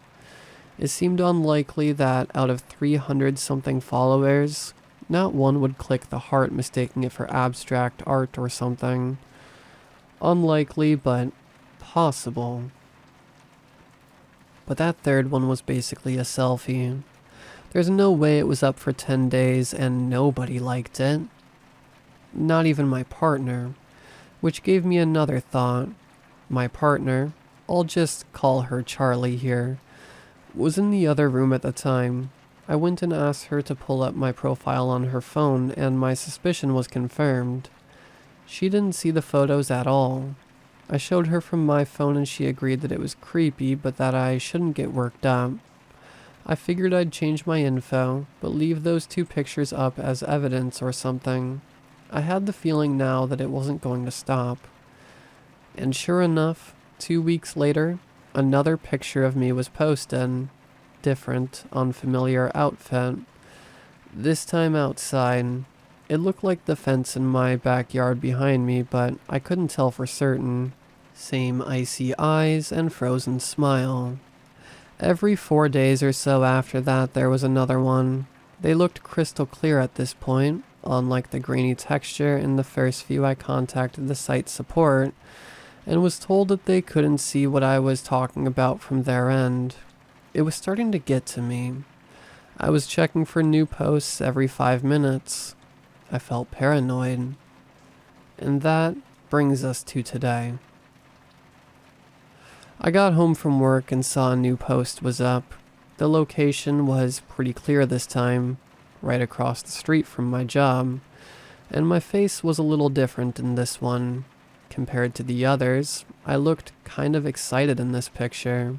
It seemed unlikely that out of 300-something followers, not one would click the heart mistaking it for abstract art or something. Unlikely, but possible. But that third one was basically a selfie. There's no way it was up for 10 days and nobody liked it. Not even my partner. Which gave me another thought. My partner, I'll just call her Charlie here, was in the other room at the time. I went and asked her to pull up my profile on her phone, and my suspicion was confirmed. She didn't see the photos at all. I showed her from my phone and she agreed that it was creepy, but that I shouldn't get worked up. I figured I'd change my info, but leave those 2 pictures up as evidence or something. I had the feeling now that it wasn't going to stop. And sure enough, 2 weeks later, another picture of me was posted. Different, unfamiliar outfit. This time outside. It looked like the fence in my backyard behind me, but I couldn't tell for certain. Same icy eyes and frozen smile. Every 4 days or so after that, there was another one. They looked crystal clear at this point, unlike the grainy texture in the first few. I contacted the site's support and was told that they couldn't see what I was talking about from their end. It was starting to get to me. I was checking for new posts every 5 minutes. I felt paranoid. And that brings us to today. I got home from work and saw a new post was up. The location was pretty clear this time, right across the street from my job, and my face was a little different in this one. Compared to the others, I looked kind of excited in this picture.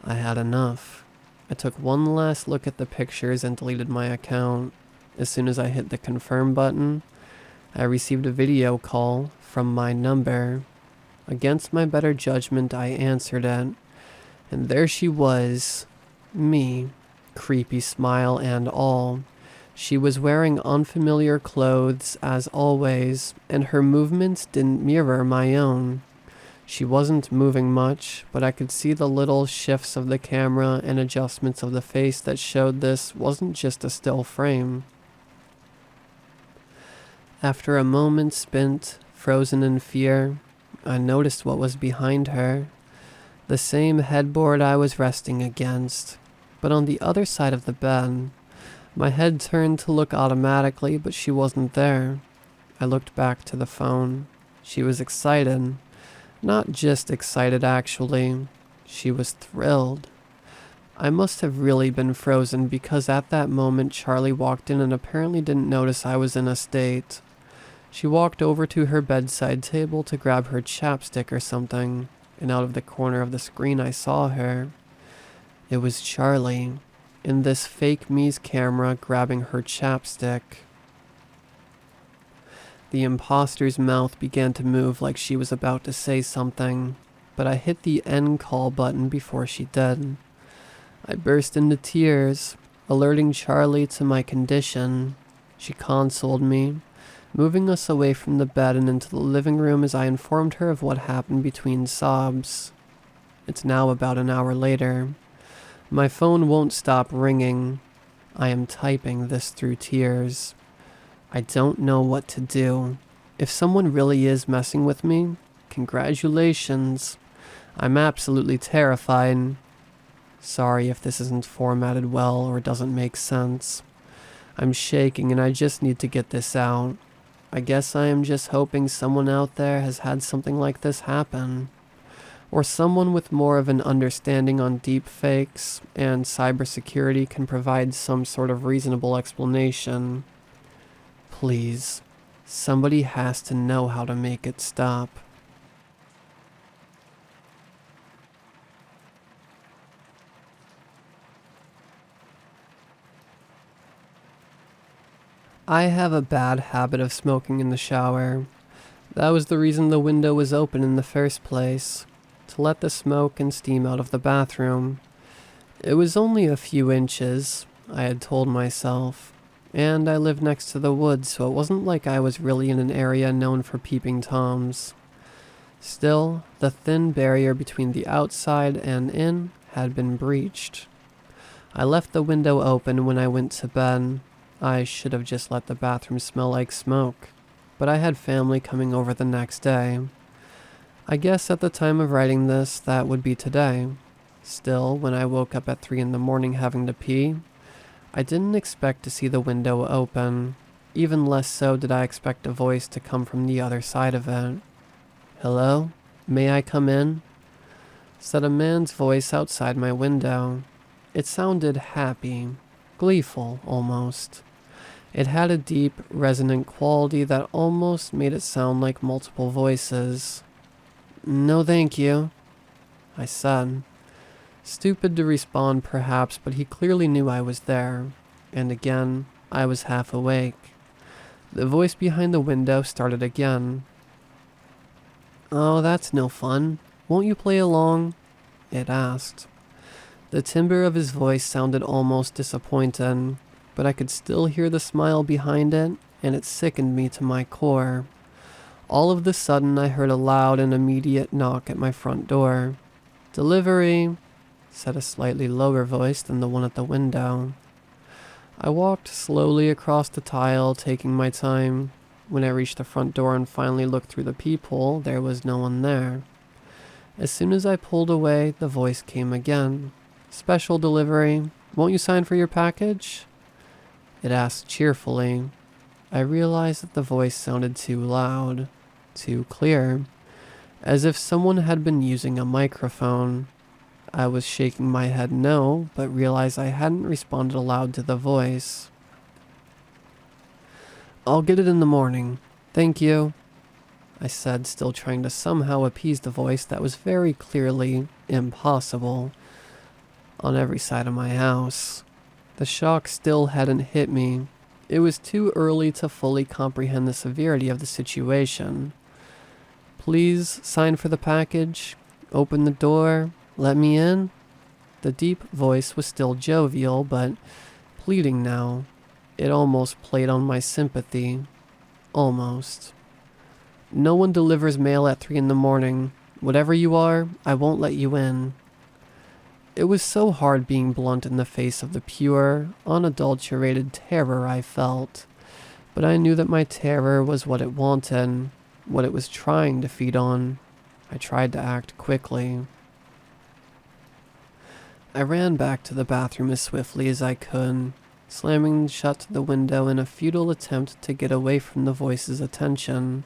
I had enough. I took one last look at the pictures and deleted my account. As soon as I hit the confirm button, I received a video call from my number. Against my better judgment, I answered it, and there she was, me, creepy smile and all. She was wearing unfamiliar clothes as always, and her movements didn't mirror my own. She wasn't moving much, but I could see the little shifts of the camera and adjustments of the face that showed this wasn't just a still frame. After a moment spent, frozen in fear, I noticed what was behind her. The same headboard I was resting against, but on the other side of the bed. My head turned to look automatically, but she wasn't there. I looked back to the phone. She was excited. Not just excited, actually. She was thrilled. I must have really been frozen because at that moment Charlie walked in and apparently didn't notice I was in a state. She walked over to her bedside table to grab her chapstick or something, and out of the corner of the screen I saw her. It was Charlie, in this fake me's camera grabbing her chapstick. The imposter's mouth began to move like she was about to say something, but I hit the end call button before she did. I burst into tears, alerting Charlie to my condition. She consoled me, moving us away from the bed and into the living room as I informed her of what happened between sobs. It's now about an hour later. My phone won't stop ringing. I am typing this through tears. I don't know what to do. If someone really is messing with me, congratulations. I'm absolutely terrified. Sorry if this isn't formatted well or doesn't make sense. I'm shaking and I just need to get this out. I guess I am just hoping someone out there has had something like this happen. Or someone with more of an understanding on deep fakes and cybersecurity can provide some sort of reasonable explanation. Please, somebody has to know how to make it stop. I have a bad habit of smoking in the shower. That was the reason the window was open in the first place, to let the smoke and steam out of the bathroom. It was only a few inches, I had told myself, and I lived next to the woods, so it wasn't like I was really in an area known for peeping toms. Still, the thin barrier between the outside and in had been breached. I left the window open when I went to bed. I should have just let the bathroom smell like smoke, but I had family coming over the next day. I guess at the time of writing this, that would be today. Still, when I woke up at 3 in the morning having to pee, I didn't expect to see the window open. Even less so did I expect a voice to come from the other side of it. "Hello? May I come in?" said a man's voice outside my window. It sounded happy, gleeful almost. It had a deep, resonant quality that almost made it sound like multiple voices. "No thank you," I said. Stupid to respond perhaps, but he clearly knew I was there. And again, I was half awake. The voice behind the window started again. "Oh, that's no fun. Won't you play along?" it asked. The timbre of his voice sounded almost disappointed, but I could still hear the smile behind it, and it sickened me to my core. All of the sudden, I heard a loud and immediate knock at my front door. "Delivery," said a slightly lower voice than the one at the window. I walked slowly across the tile, taking my time. When I reached the front door and finally looked through the peephole, there was no one there. As soon as I pulled away, the voice came again. "Special delivery. Won't you sign for your package?" It asked cheerfully. I realized that the voice sounded too loud, too clear. as if someone had been using a microphone. I was shaking my head no, but realized I hadn't responded aloud to the voice. "I'll get it in the morning. Thank you," I said, still trying to somehow appease the voice that was very clearly impossible on every side of my house. The shock still hadn't hit me. It was too early to fully comprehend the severity of the situation. "Please sign for the package. Open the door. Let me in." The deep voice was still jovial, but pleading now. It almost played on my sympathy. Almost. "No one delivers mail at 3 in the morning. Whatever you are, I won't let you in." It was so hard being blunt in the face of the pure, unadulterated terror I felt. But I knew that my terror was what it wanted, what it was trying to feed on. I tried to act quickly. I ran back to the bathroom as swiftly as I could, slamming shut the window in a futile attempt to get away from the voice's attention.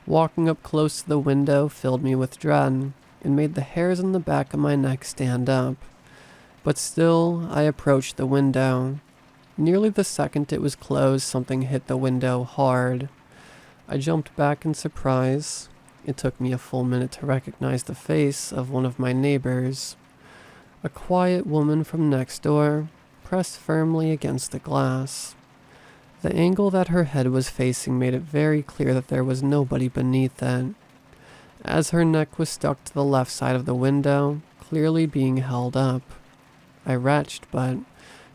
Walking up close to the window filled me with dread and made the hairs on the back of my neck stand up. But still, I approached the window. Nearly the second it was closed, something hit the window hard. I jumped back in surprise. It took me a full minute to recognize the face of one of my neighbors. A quiet woman from next door, pressed firmly against the glass. The angle that her head was facing made it very clear that there was nobody beneath it, as her neck was stuck to the left side of the window, clearly being held up. I retched, but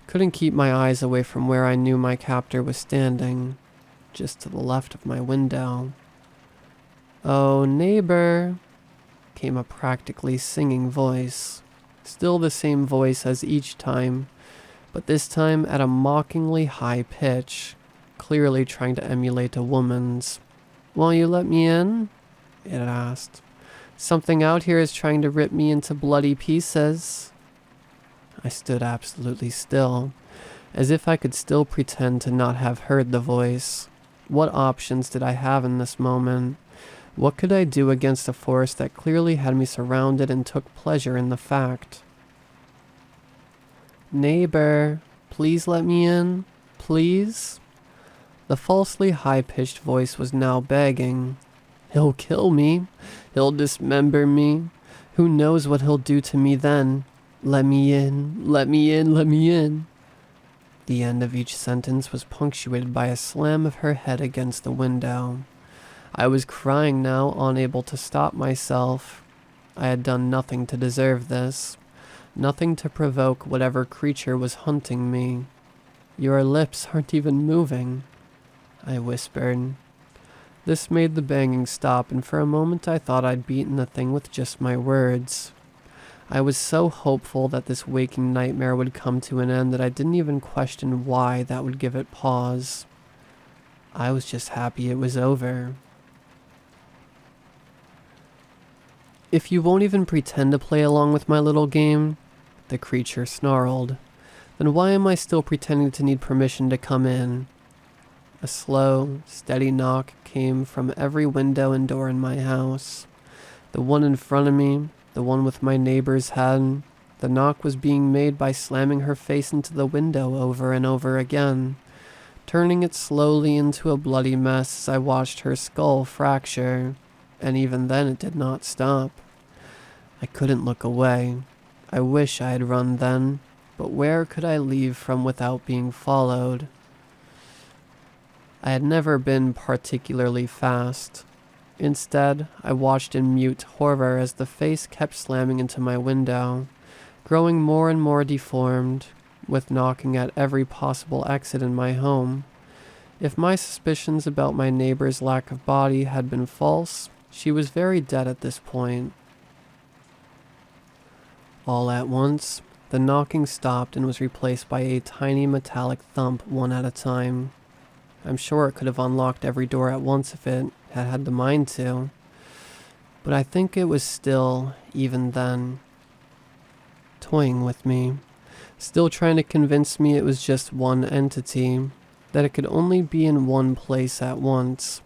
couldn't keep my eyes away from where I knew my captor was standing, just to the left of my window. "Oh, neighbor," came a practically singing voice. Still the same voice as each time, but this time at a mockingly high pitch, clearly trying to emulate a woman's. "Won't you let me in?" it asked. "Something out here is trying to rip me into bloody pieces." I stood absolutely still, as if I could still pretend to not have heard the voice. What options did I have in this moment? What could I do against a force that clearly had me surrounded and took pleasure in the fact? "Neighbor, please let me in. Please?" The falsely high-pitched voice was now begging. "He'll kill me. He'll dismember me. Who knows what he'll do to me then? Let me in, let me in, let me in." The end of each sentence was punctuated by a slam of her head against the window. I was crying now, unable to stop myself. I had done nothing to deserve this, nothing to provoke whatever creature was hunting me. "Your lips aren't even moving," I whispered. This made the banging stop, and for a moment I thought I'd beaten the thing with just my words. I was so hopeful that this waking nightmare would come to an end that I didn't even question why that would give it pause. I was just happy it was over. "If you won't even pretend to play along with my little game," the creature snarled, "then why am I still pretending to need permission to come in?" A slow, steady knock came from every window and door in my house. The one in front of me, the one with my neighbor's head. The knock was being made by slamming her face into the window over and over again, turning it slowly into a bloody mess as I watched her skull fracture, and even then it did not stop. I couldn't look away. I wish I had run then, but where could I leave from without being followed? I had never been particularly fast. Instead, I watched in mute horror as the face kept slamming into my window, growing more and more deformed, with knocking at every possible exit in my home. If my suspicions about my neighbor's lack of body had been false, she was very dead at this point. All at once, the knocking stopped and was replaced by a tiny metallic thump one at a time. I'm sure it could have unlocked every door at once if it had had the mind to, but I think it was still, even then, toying with me, still trying to convince me it was just one entity, that it could only be in one place at once.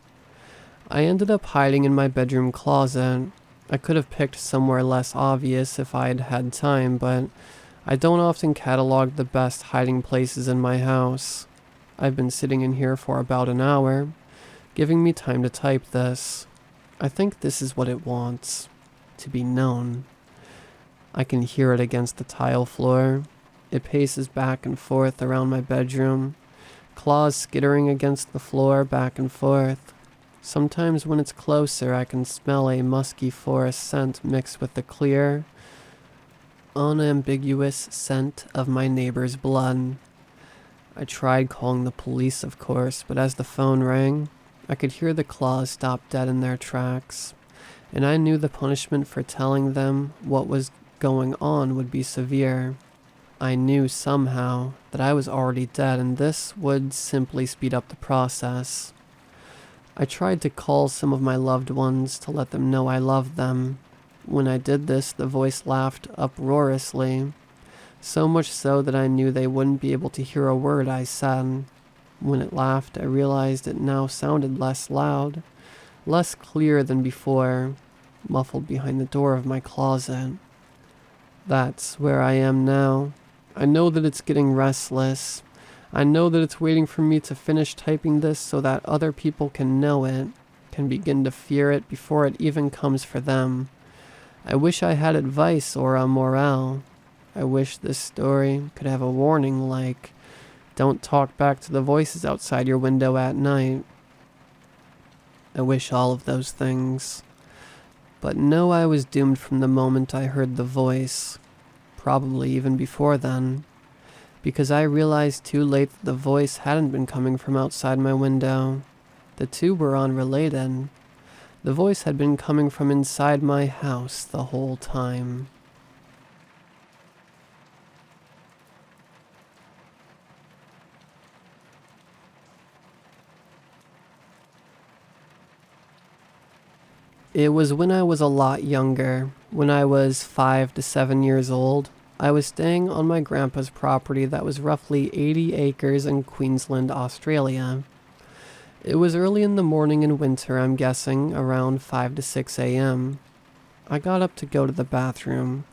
I ended up hiding in my bedroom closet. I could have picked somewhere less obvious if I'd had time, but I don't often catalog the best hiding places in my house. I've been sitting in here for about an hour, giving me time to type this. I think this is what it wants, to be known. I can hear it against the tile floor. It paces back and forth around my bedroom, claws skittering against the floor back and forth. Sometimes when it's closer, I can smell a musky forest scent mixed with the clear, unambiguous scent of my neighbor's blood. I tried calling the police, of course, but as the phone rang, I could hear the claws stop dead in their tracks, and I knew the punishment for telling them what was going on would be severe. I knew somehow that I was already dead, and this would simply speed up the process. I tried to call some of my loved ones to let them know I loved them. When I did this, the voice laughed uproariously, so much so that I knew they wouldn't be able to hear a word I said. When it laughed, I realized it now sounded less loud, less clear than before, muffled behind the door of my closet. That's where I am now. I know that it's getting restless. I know that it's waiting for me to finish typing this so that other people can know it, can begin to fear it before it even comes for them. I wish I had advice or a morale. I wish this story could have a warning like, don't talk back to the voices outside your window at night. I wish all of those things. But no, I was doomed from the moment I heard the voice. Probably even before then. Because I realized too late that the voice hadn't been coming from outside my window. The two were unrelated. The voice had been coming from inside my house the whole time. It was when I was a lot younger, when I was 5 to 7 years old. I was staying on my grandpa's property that was roughly 80 acres in Queensland, Australia. It was early in the morning in winter, I'm guessing, around 5 to 6 a.m. I got up to go to the bathroom,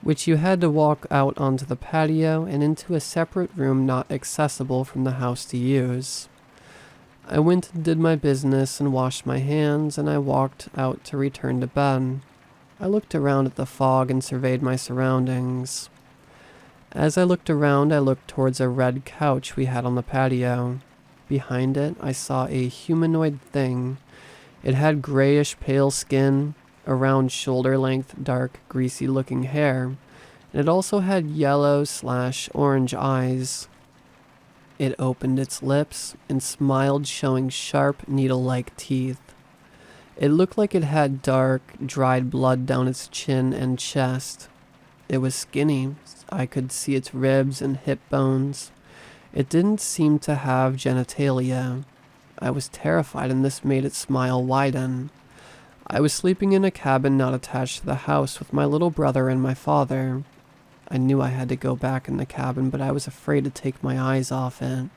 which you had to walk out onto the patio and into a separate room not accessible from the house to use. I went and did my business and washed my hands, and I walked out to return to bed. I looked around at the fog and surveyed my surroundings. As I looked around, I looked towards a red couch we had on the patio. Behind it, I saw a humanoid thing. It had grayish pale skin, around shoulder-length, dark, greasy-looking hair, and it also had yellow/orange eyes. It opened its lips and smiled, showing sharp, needle-like teeth. It looked like it had dark, dried blood down its chin and chest. It was skinny. I could see its ribs and hip bones. It didn't seem to have genitalia. I was terrified, and this made its smile widen. I was sleeping in a cabin not attached to the house with my little brother and my father. I knew I had to go back in the cabin, but I was afraid to take my eyes off it.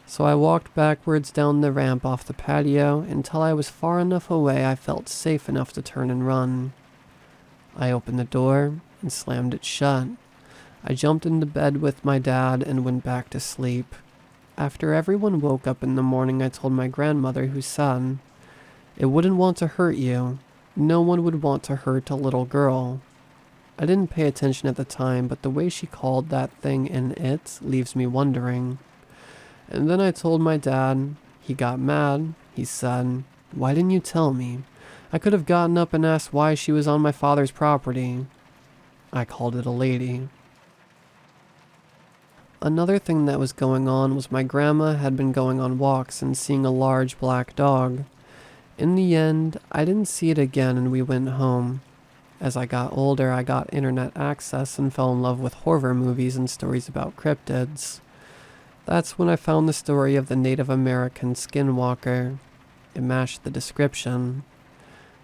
So I walked backwards down the ramp off the patio until I was far enough away I felt safe enough to turn and run. I opened the door and slammed it shut. I jumped into bed with my dad and went back to sleep. After everyone woke up in the morning, I told my grandmother, who said, "It wouldn't want to hurt you. No one would want to hurt a little girl." I didn't pay attention at the time, but the way she called that thing in it leaves me wondering. And then I told my dad. He got mad. He said, "Why didn't you tell me? I could have gotten up and asked why she was on my father's property." I called it a lady. Another thing that was going on was my grandma had been going on walks and seeing a large black dog. In the end, I didn't see it again and we went home. As I got older, I got internet access and fell in love with horror movies and stories about cryptids. That's when I found the story of the Native American skinwalker. It matched the description.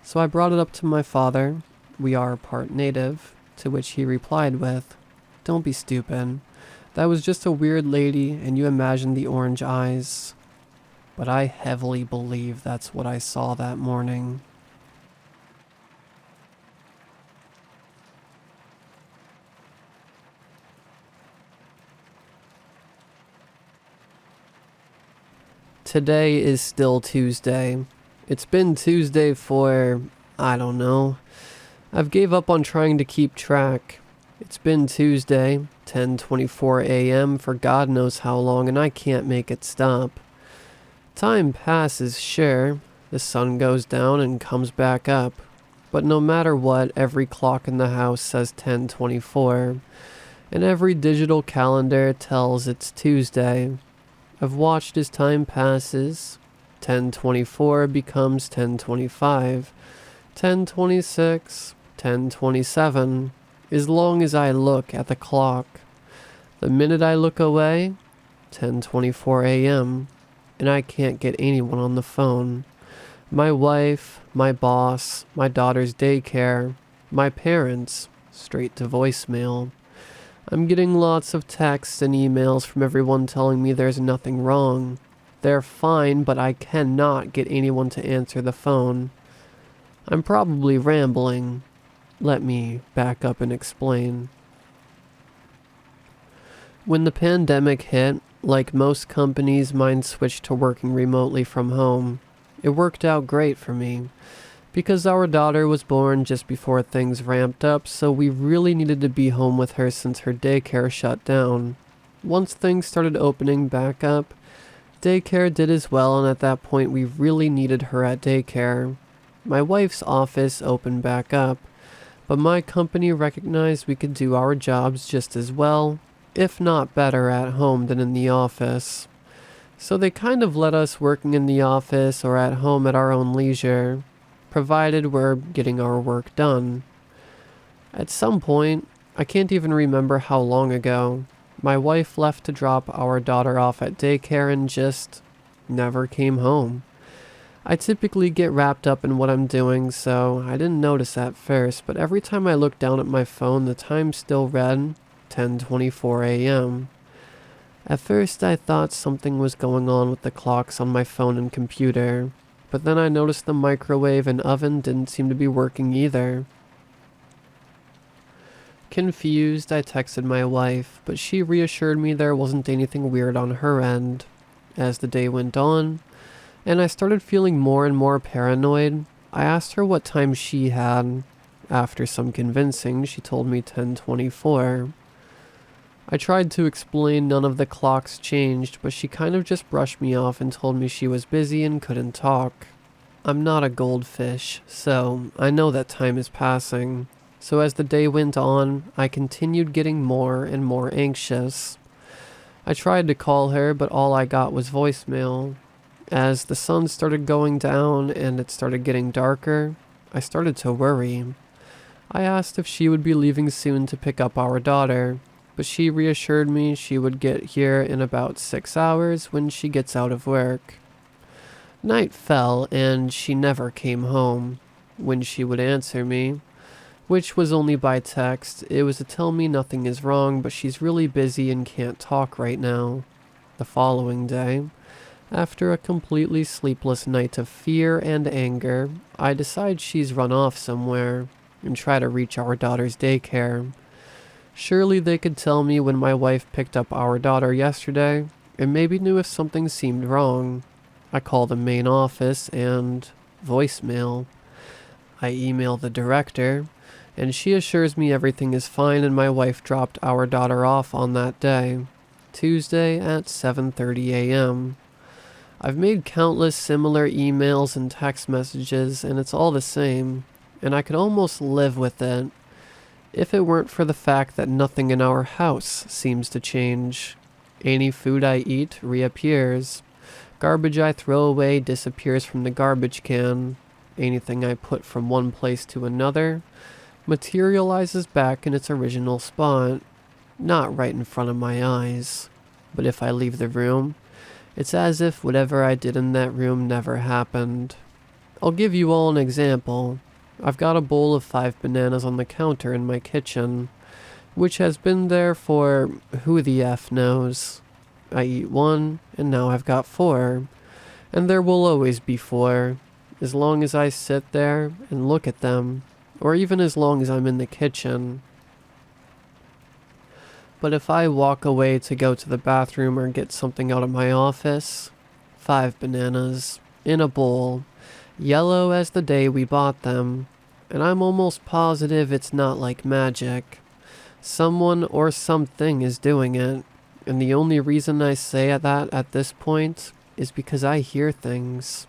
So I brought it up to my father. "We are part native," to which he replied with, "Don't be stupid. That was just a weird lady and you imagined the orange eyes." but I heavily believe that's what I saw that morning. Today is still Tuesday. It's been Tuesday for, I don't know. I've gave up on trying to keep track. It's been Tuesday, 10:24 a.m. for God knows how long, and I can't make it stop. Time passes, sure. The sun goes down and comes back up. But no matter what, every clock in the house says 10:24, and every digital calendar tells it's Tuesday. I've watched as time passes. 10:24 becomes 10:25, 10:26, 10:27, as long as I look at the clock. The minute I look away, 10:24 a.m., and I can't get anyone on the phone. My wife, my boss, my daughter's daycare, my parents, straight to voicemail. I'm getting lots of texts and emails from everyone telling me there's nothing wrong. They're fine, but I cannot get anyone to answer the phone. I'm probably rambling. Let me back up and explain. When the pandemic hit, like most companies, mine switched to working remotely from home. It worked out great for me, because our daughter was born just before things ramped up, so we really needed to be home with her since her daycare shut down. Once things started opening back up, daycare did as well, and at that point we really needed her at daycare. My wife's office opened back up, but my company recognized we could do our jobs just as well, if not better, at home than in the office. So they kind of let us working in the office or at home at our own leisure, provided we're getting our work done. At some point, I can't even remember how long ago, my wife left to drop our daughter off at daycare and just never came home. I typically get wrapped up in what I'm doing, so I didn't notice at first, but every time I looked down at my phone, the time still read 10:24 a.m. At first I thought something was going on with the clocks on my phone and computer, but then I noticed the microwave and oven didn't seem to be working either. Confused, I texted my wife, but she reassured me there wasn't anything weird on her end. As the day went on, and I started feeling more and more paranoid, I asked her what time she had. After some convincing, she told me 10:24. I tried to explain none of the clocks changed, but she kind of just brushed me off and told me she was busy and couldn't talk. I'm not a goldfish, so I know that time is passing. So as the day went on, I continued getting more and more anxious. I tried to call her, but all I got was voicemail. As the sun started going down and it started getting darker, I started to worry. I asked if she would be leaving soon to pick up our daughter, but she reassured me she would get here in about 6 hours when she gets out of work. Night fell and she never came home. When she would answer me, which was only by text, it was to tell me nothing is wrong, but she's really busy and can't talk right now. The following day, after a completely sleepless night of fear and anger, I decide she's run off somewhere and try to reach our daughter's daycare. Surely they could tell me when my wife picked up our daughter yesterday, and maybe knew if something seemed wrong. I call the main office and voicemail. I email the director, and she assures me everything is fine and my wife dropped our daughter off on that day, Tuesday at 7:30 a.m. I've made countless similar emails and text messages, and it's all the same, and I could almost live with it, if it weren't for the fact that nothing in our house seems to change. Any food I eat reappears. Garbage I throw away disappears from the garbage can. Anything I put from one place to another materializes back in its original spot. Not right in front of my eyes, but if I leave the room, it's as if whatever I did in that room never happened. I'll give you all an example. I've got a bowl of 5 bananas on the counter in my kitchen, which has been there for who the F knows. I eat one, and now I've got 4. And there will always be 4, as long as I sit there and look at them, or even as long as I'm in the kitchen. But if I walk away to go to the bathroom or get something out of my office, 5 bananas, in a bowl, yellow as the day we bought them, and I'm almost positive it's not like magic. Someone or something is doing it, and the only reason I say that at this point is because I hear things.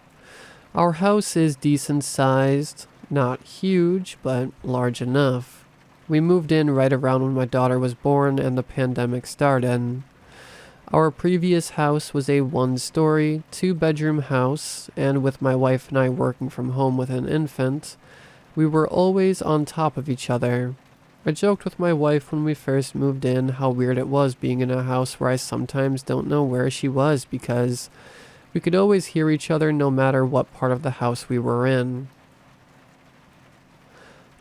Our house is decent sized, not huge, but large enough. We moved in right around when my daughter was born and the pandemic started. Our previous house was a 1-story, 2-bedroom house, and with my wife and I working from home with an infant, we were always on top of each other. I joked with my wife when we first moved in how weird it was being in a house where I sometimes don't know where she was because we could always hear each other no matter what part of the house we were in.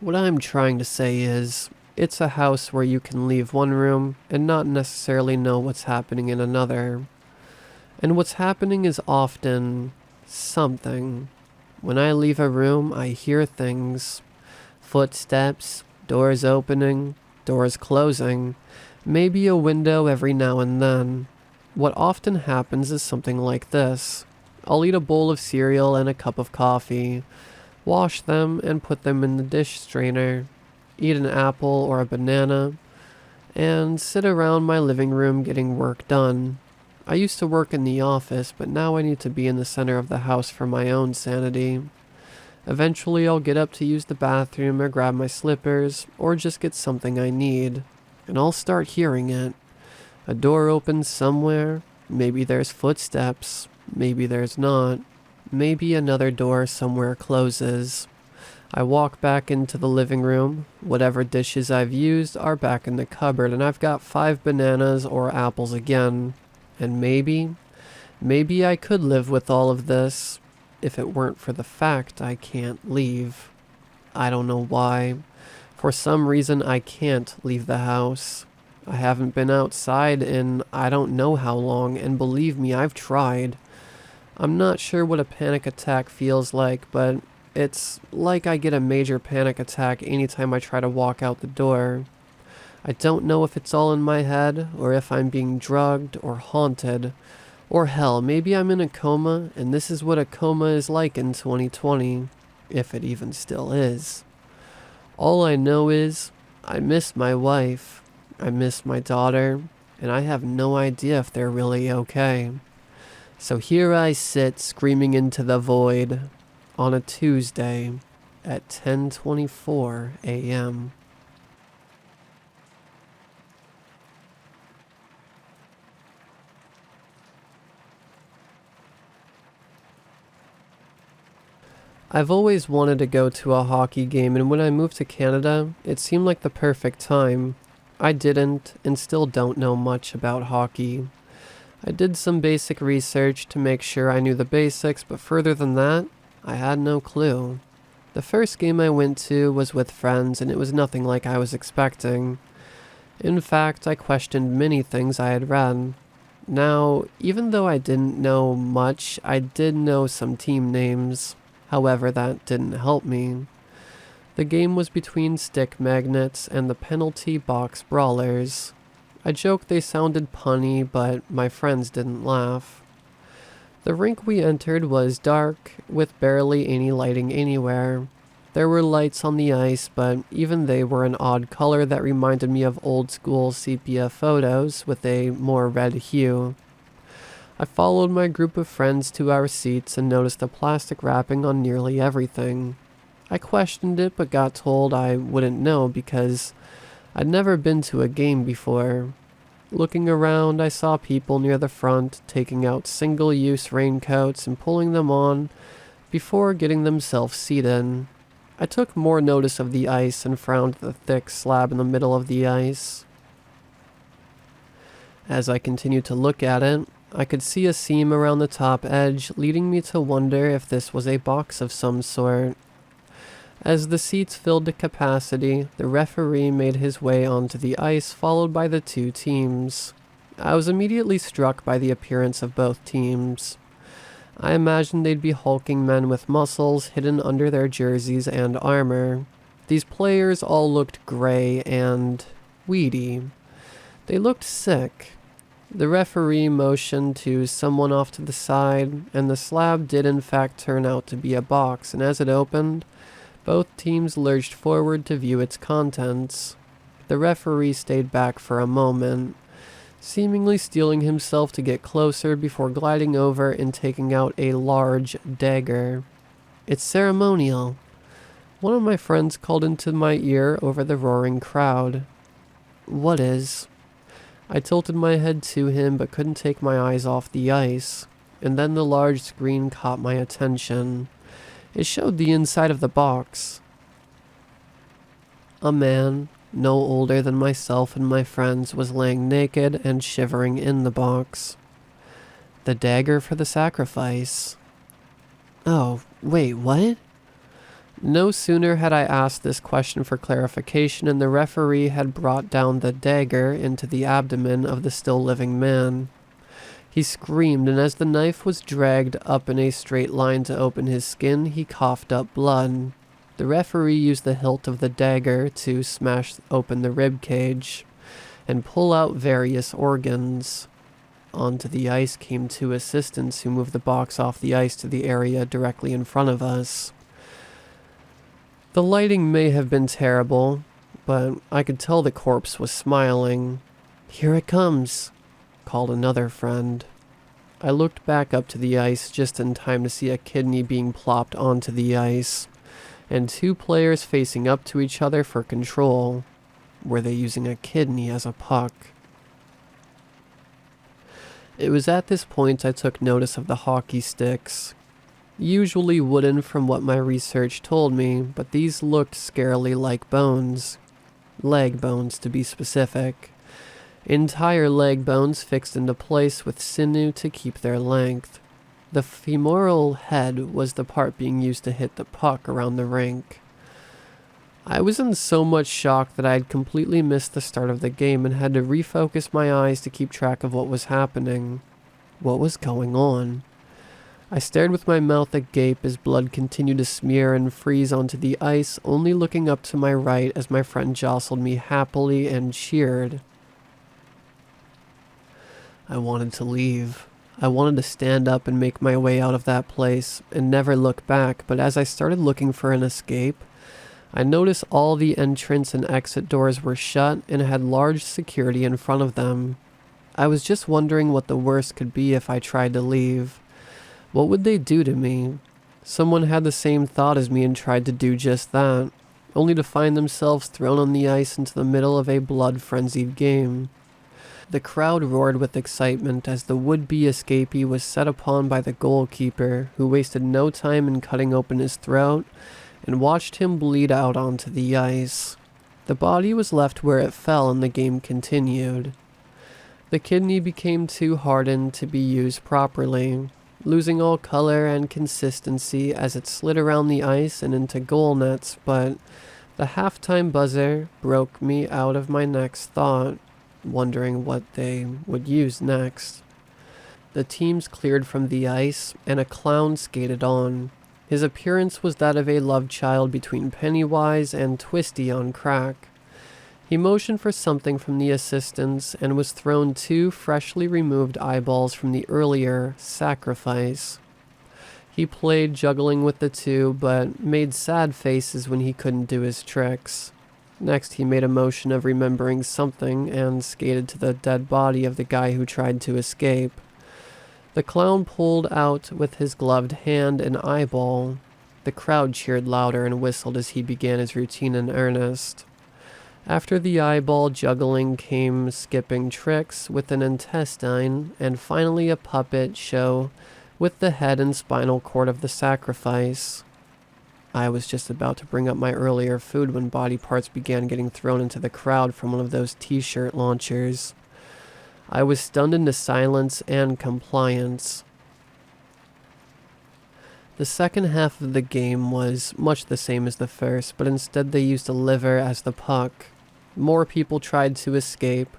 What I'm trying to say is, it's a house where you can leave one room and not necessarily know what's happening in another. And what's happening is often something. When I leave a room, I hear things. Footsteps, doors opening, doors closing, maybe a window every now and then. What often happens is something like this. I'll eat a bowl of cereal and a cup of coffee, wash them and put them in the dish strainer, eat an apple or a banana, and sit around my living room getting work done. I used to work in the office, but now I need to be in the center of the house for my own sanity. Eventually I'll get up to use the bathroom or grab my slippers, or just get something I need, and I'll start hearing it. A door opens somewhere, maybe there's footsteps, maybe there's not, maybe another door somewhere closes. I walk back into the living room, whatever dishes I've used are back in the cupboard, and I've got 5 bananas or apples again. And maybe I could live with all of this, if it weren't for the fact I can't leave. I don't know why. For some reason I can't leave the house. I haven't been outside in I don't know how long, and believe me, I've tried. I'm not sure what a panic attack feels like, but it's like I get a major panic attack anytime I try to walk out the door. I don't know if it's all in my head, or if I'm being drugged or haunted. Or hell, maybe I'm in a coma, and this is what a coma is like in 2020, if it even still is. All I know is, I miss my wife. I miss my daughter, and I have no idea if they're really okay. So here I sit screaming into the void on a Tuesday at 10:24 a.m. I've always wanted to go to a hockey game, and when I moved to Canada, it seemed like the perfect time. I didn't, and still don't know much about hockey. I did some basic research to make sure I knew the basics, but further than that, I had no clue. The first game I went to was with friends, and it was nothing like I was expecting. In fact, I questioned many things I had read. Now, even though I didn't know much, I did know some team names. However, that didn't help me. The game was between stick magnets and the penalty box brawlers. I joked they sounded punny, but my friends didn't laugh. The rink we entered was dark, with barely any lighting anywhere. There were lights on the ice, but even they were an odd color that reminded me of old-school sepia photos with a more red hue. I followed my group of friends to our seats and noticed a plastic wrapping on nearly everything. I questioned it but got told I wouldn't know because I'd never been to a game before. Looking around, I saw people near the front taking out single-use raincoats and pulling them on before getting themselves seated. I took more notice of the ice and frowned at the thick slab in the middle of the ice. As I continued to look at it, I could see a seam around the top edge, leading me to wonder if this was a box of some sort. As the seats filled to capacity, the referee made his way onto the ice, followed by the 2 teams. I was immediately struck by the appearance of both teams. I imagined they'd be hulking men with muscles hidden under their jerseys and armor. These players all looked gray and weedy. They looked sick. The referee motioned to someone off to the side, and the slab did in fact turn out to be a box, and as it opened, both teams lurched forward to view its contents. The referee stayed back for a moment, seemingly steeling himself to get closer before gliding over and taking out a large dagger. "It's ceremonial," one of my friends called into my ear over the roaring crowd. "What is?" I tilted my head to him but couldn't take my eyes off the ice, and then the large screen caught my attention. It showed the inside of the box. A man, no older than myself and my friends, was laying naked and shivering in the box. The dagger for the sacrifice. Oh, wait, what? No sooner had I asked this question for clarification and the referee had brought down the dagger into the abdomen of the still living man. He screamed, and as the knife was dragged up in a straight line to open his skin, he coughed up blood. The referee used the hilt of the dagger to smash open the rib cage and pull out various organs. Onto the ice came two assistants who moved the box off the ice to the area directly in front of us. The lighting may have been terrible, but I could tell the corpse was smiling. "Here it comes," called another friend. I looked back up to the ice just in time to see a kidney being plopped onto the ice, and two players facing up to each other for control. Were they using a kidney as a puck? It was at this point I took notice of the hockey sticks. Usually wooden from what my research told me, but these looked scarily like bones. Leg bones, to be specific. Entire leg bones fixed into place with sinew to keep their length. The femoral head was the part being used to hit the puck around the rink. I was in so much shock that I had completely missed the start of the game and had to refocus my eyes to keep track of what was happening. What was going on? I stared with my mouth agape as blood continued to smear and freeze onto the ice, only looking up to my right as my friend jostled me happily and cheered. I wanted to leave. I wanted to stand up and make my way out of that place and never look back, but as I started looking for an escape, I noticed all the entrance and exit doors were shut and had large security in front of them. I was just wondering what the worst could be if I tried to leave. What would they do to me? Someone had the same thought as me and tried to do just that, only to find themselves thrown on the ice into the middle of a blood-frenzied game. The crowd roared with excitement as the would-be escapee was set upon by the goalkeeper, who wasted no time in cutting open his throat and watched him bleed out onto the ice. The body was left where it fell and the game continued. The kidney became too hardened to be used properly, losing all color and consistency as it slid around the ice and into goal nets, but the halftime buzzer broke me out of my next thought, wondering what they would use next. The teams cleared from the ice, and a clown skated on. His appearance was that of a love child between Pennywise and Twisty on crack. He motioned for something from the assistants and was thrown two freshly removed eyeballs from the earlier sacrifice. He played juggling with the two, but made sad faces when he couldn't do his tricks. Next, he made a motion of remembering something and skated to the dead body of the guy who tried to escape. The clown pulled out with his gloved hand an eyeball. The crowd cheered louder and whistled as he began his routine in earnest. After the eyeball juggling came skipping tricks with an intestine, and finally a puppet show with the head and spinal cord of the sacrifice. I was just about to bring up my earlier food when body parts began getting thrown into the crowd from one of those t-shirt launchers. I was stunned into silence and compliance. The second half of the game was much the same as the first, but instead they used a liver as the puck. More people tried to escape,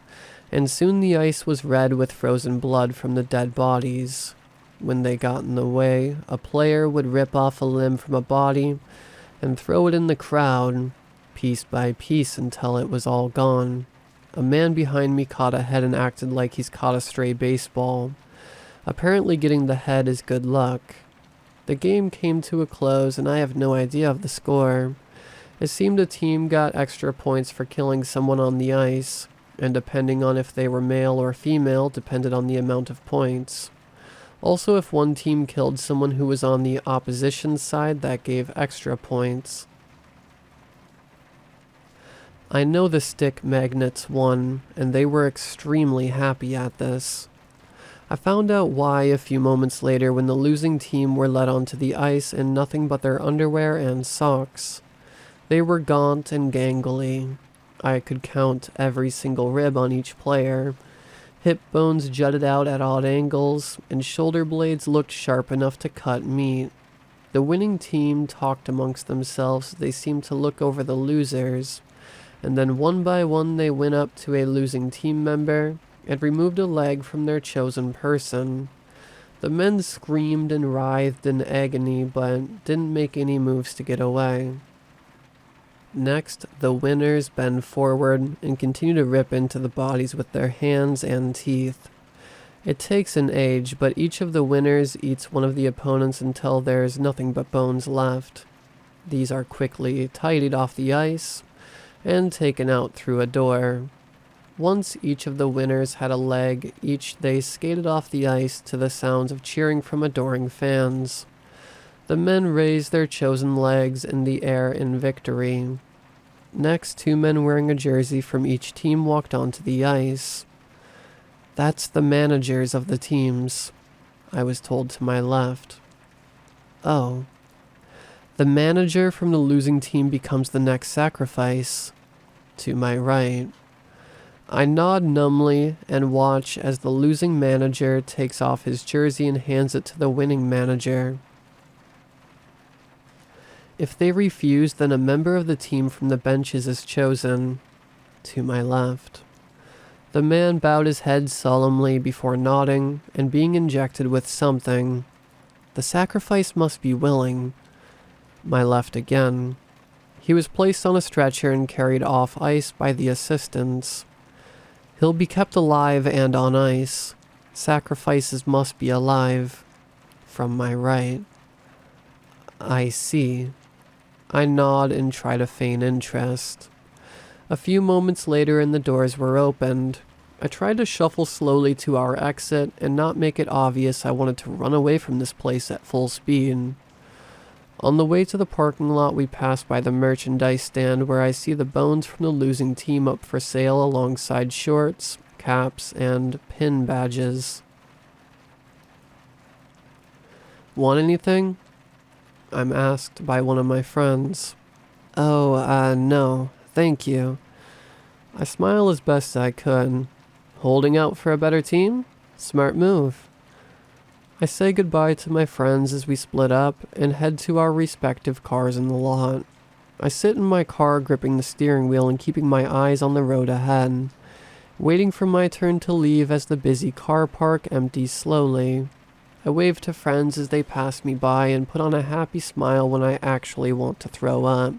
and soon the ice was red with frozen blood from the dead bodies. When they got in the way, a player would rip off a limb from a body and throw it in the crowd, piece by piece until it was all gone. A man behind me caught a head and acted like he's caught a stray baseball. Apparently getting the head is good luck. The game came to a close and I have no idea of the score. It seemed a team got extra points for killing someone on the ice, and depending on if they were male or female depended on the amount of points. Also, if one team killed someone who was on the opposition side, that gave extra points. I know the stick magnets won, and they were extremely happy at this. I found out why a few moments later when the losing team were led onto the ice in nothing but their underwear and socks. They were gaunt and gangly. I could count every single rib on each player. Hip bones jutted out at odd angles, and shoulder blades looked sharp enough to cut meat. The winning team talked amongst themselves as they seemed to look over the losers, and then one by one they went up to a losing team member and removed a leg from their chosen person. The men screamed and writhed in agony, but didn't make any moves to get away. Next, the winners bend forward and continue to rip into the bodies with their hands and teeth. It takes an age, but each of the winners eats one of the opponents until there is nothing but bones left. These are quickly tidied off the ice and taken out through a door. Once each of the winners had a leg, each they skated off the ice to the sounds of cheering from adoring fans. The men raised their chosen legs in the air in victory. Next, 2 men wearing a jersey from each team walked onto the ice. That's the managers of the teams, I was told to my left. Oh. The manager from the losing team becomes the next sacrifice, to my right. I nod numbly and watch as the losing manager takes off his jersey and hands it to the winning manager. If they refuse, then a member of the team from the benches is chosen, to my left. The man bowed his head solemnly before nodding and being injected with something. The sacrifice must be willing. My left again. He was placed on a stretcher and carried off ice by the assistants. He'll be kept alive and on ice. Sacrifices must be alive. From my right. I see. I nod and try to feign interest. A few moments later and the doors were opened. I tried to shuffle slowly to our exit and not make it obvious I wanted to run away from this place at full speed. On the way to the parking lot we passed by the merchandise stand where I see the bones from the losing team up for sale alongside shorts, caps, and pin badges. Want anything? I'm asked by one of my friends. Oh, no, thank you. I smile as best I could. Holding out for a better team? Smart move. I say goodbye to my friends as we split up and head to our respective cars in the lot. I sit in my car gripping the steering wheel and keeping my eyes on the road ahead, waiting for my turn to leave as the busy car park empties slowly. I wave to friends as they pass me by and put on a happy smile when I actually want to throw up.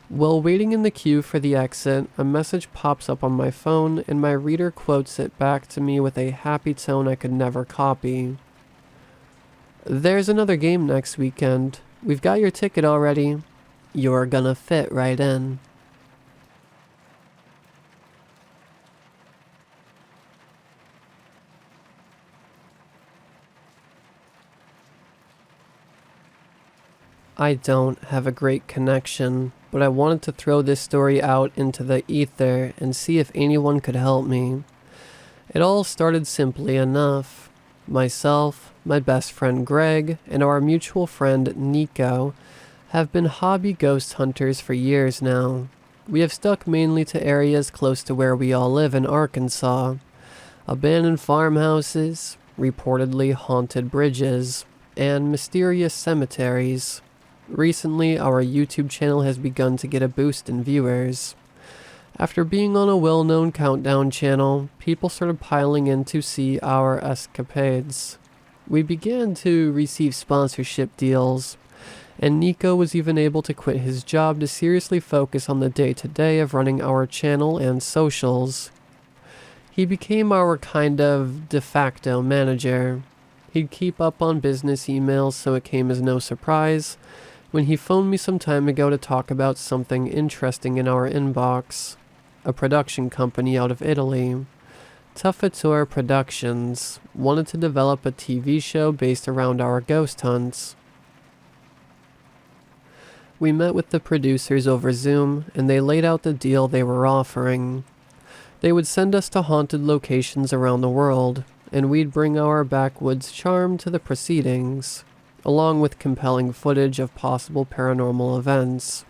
While waiting in the queue for the exit, a message pops up on my phone and my reader quotes it back to me with a happy tone I could never copy. There's another game next weekend. We've got your ticket already. You're gonna fit right in. I don't have a great connection, but I wanted to throw this story out into the ether and see if anyone could help me. It all started simply enough. Myself, my best friend Greg, and our mutual friend Nico have been hobby ghost hunters for years now. We have stuck mainly to areas close to where we all live in Arkansas. Abandoned farmhouses, reportedly haunted bridges, and mysterious cemeteries. Recently, our YouTube channel has begun to get a boost in viewers. After being on a well-known countdown channel, people started piling in to see our escapades. We began to receive sponsorship deals, and Nico was even able to quit his job to seriously focus on the day-to-day of running our channel and socials. He became our kind of de facto manager. He'd keep up on business emails, so it came as no surprise when he phoned me some time ago to talk about something interesting in our inbox. A production company out of Italy, Tuffator Productions, wanted to develop a TV show based around our ghost hunts. We met with the producers over Zoom, and they laid out the deal they were offering. They would send us to haunted locations around the world, and we'd bring our backwoods charm to the proceedings, along with compelling footage of possible paranormal events.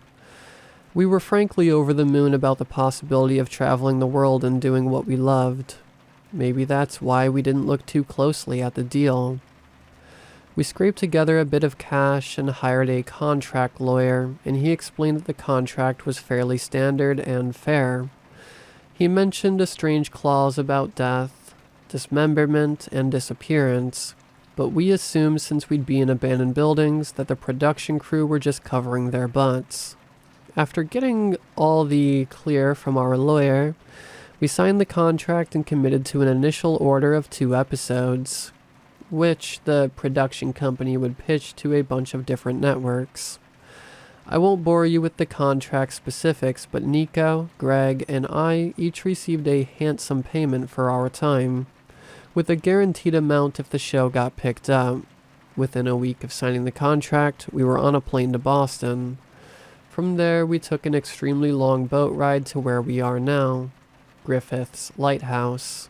We were frankly over the moon about the possibility of traveling the world and doing what we loved. Maybe that's why we didn't look too closely at the deal. We scraped together a bit of cash and hired a contract lawyer, and he explained that the contract was fairly standard and fair. He mentioned a strange clause about death, dismemberment, and disappearance, but we assumed since we'd be in abandoned buildings that the production crew were just covering their butts. After getting all the clear from our lawyer, we signed the contract and committed to an initial order of 2 episodes, which the production company would pitch to a bunch of different networks. I won't bore you with the contract specifics, but Nico, Greg, and I each received a handsome payment for our time, with a guaranteed amount if the show got picked up. Within a week of signing the contract, we were on a plane to Boston. From there, we took an extremely long boat ride to where we are now, Griffith's Lighthouse.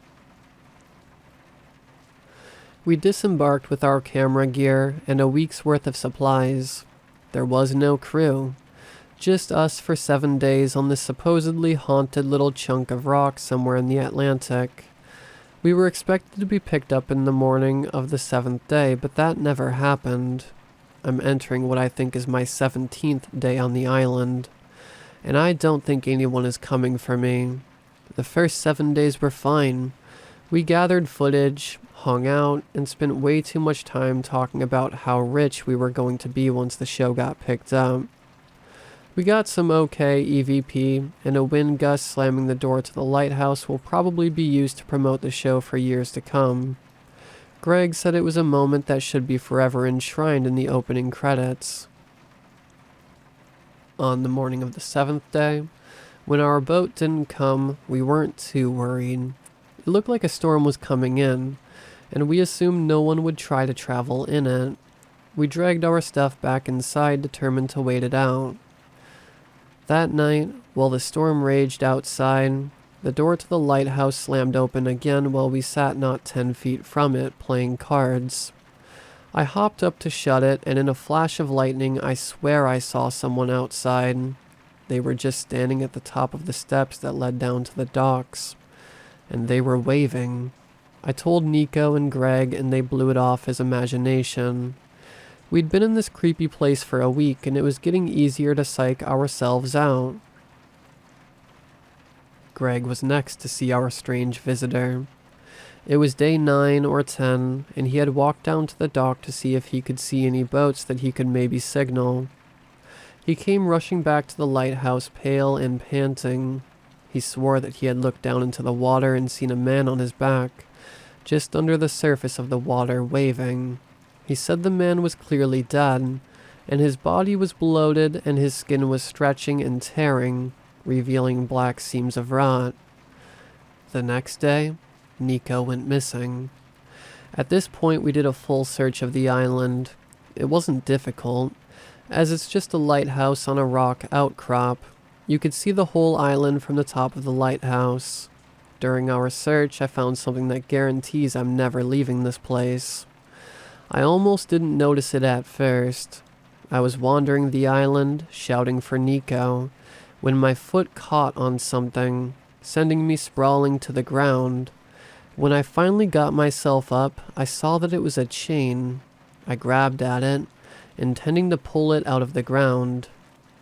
We disembarked with our camera gear and a week's worth of supplies. There was no crew, just us for 7 days on this supposedly haunted little chunk of rock somewhere in the Atlantic. We were expected to be picked up in the morning of the 7th day, but that never happened. I'm entering what I think is my 17th day on the island, and I don't think anyone is coming for me. The first 7 days were fine. We gathered footage, hung out, and spent way too much time talking about how rich we were going to be once the show got picked up. We got some okay EVP, and a wind gust slamming the door to the lighthouse will probably be used to promote the show for years to come. Greg said it was a moment that should be forever enshrined in the opening credits. On the morning of the 7th day, when our boat didn't come, we weren't too worried. It looked like a storm was coming in, and we assumed no one would try to travel in it. We dragged our stuff back inside, determined to wait it out. That night, while the storm raged outside, the door to the lighthouse slammed open again while we sat not 10 feet from it, playing cards. I hopped up to shut it, and in a flash of lightning, I swear I saw someone outside. They were just standing at the top of the steps that led down to the docks, and they were waving. I told Nico and Greg, and they blew it off as imagination. We'd been in this creepy place for a week, and it was getting easier to psych ourselves out. Greg was next to see our strange visitor. It was day 9 or 10, and he had walked down to the dock to see if he could see any boats that he could maybe signal. He came rushing back to the lighthouse, pale and panting. He swore that he had looked down into the water and seen a man on his back, just under the surface of the water, waving. He said the man was clearly dead, and his body was bloated and his skin was stretching and tearing, revealing black seams of rot. The next day, Nico went missing. At this point, we did a full search of the island. It wasn't difficult, as it's just a lighthouse on a rock outcrop. You could see the whole island from the top of the lighthouse. During our search, I found something that guarantees I'm never leaving this place. I almost didn't notice it at first. I was wandering the island, shouting for Nico, when my foot caught on something, sending me sprawling to the ground. When I finally got myself up, I saw that it was a chain. I grabbed at it, intending to pull it out of the ground.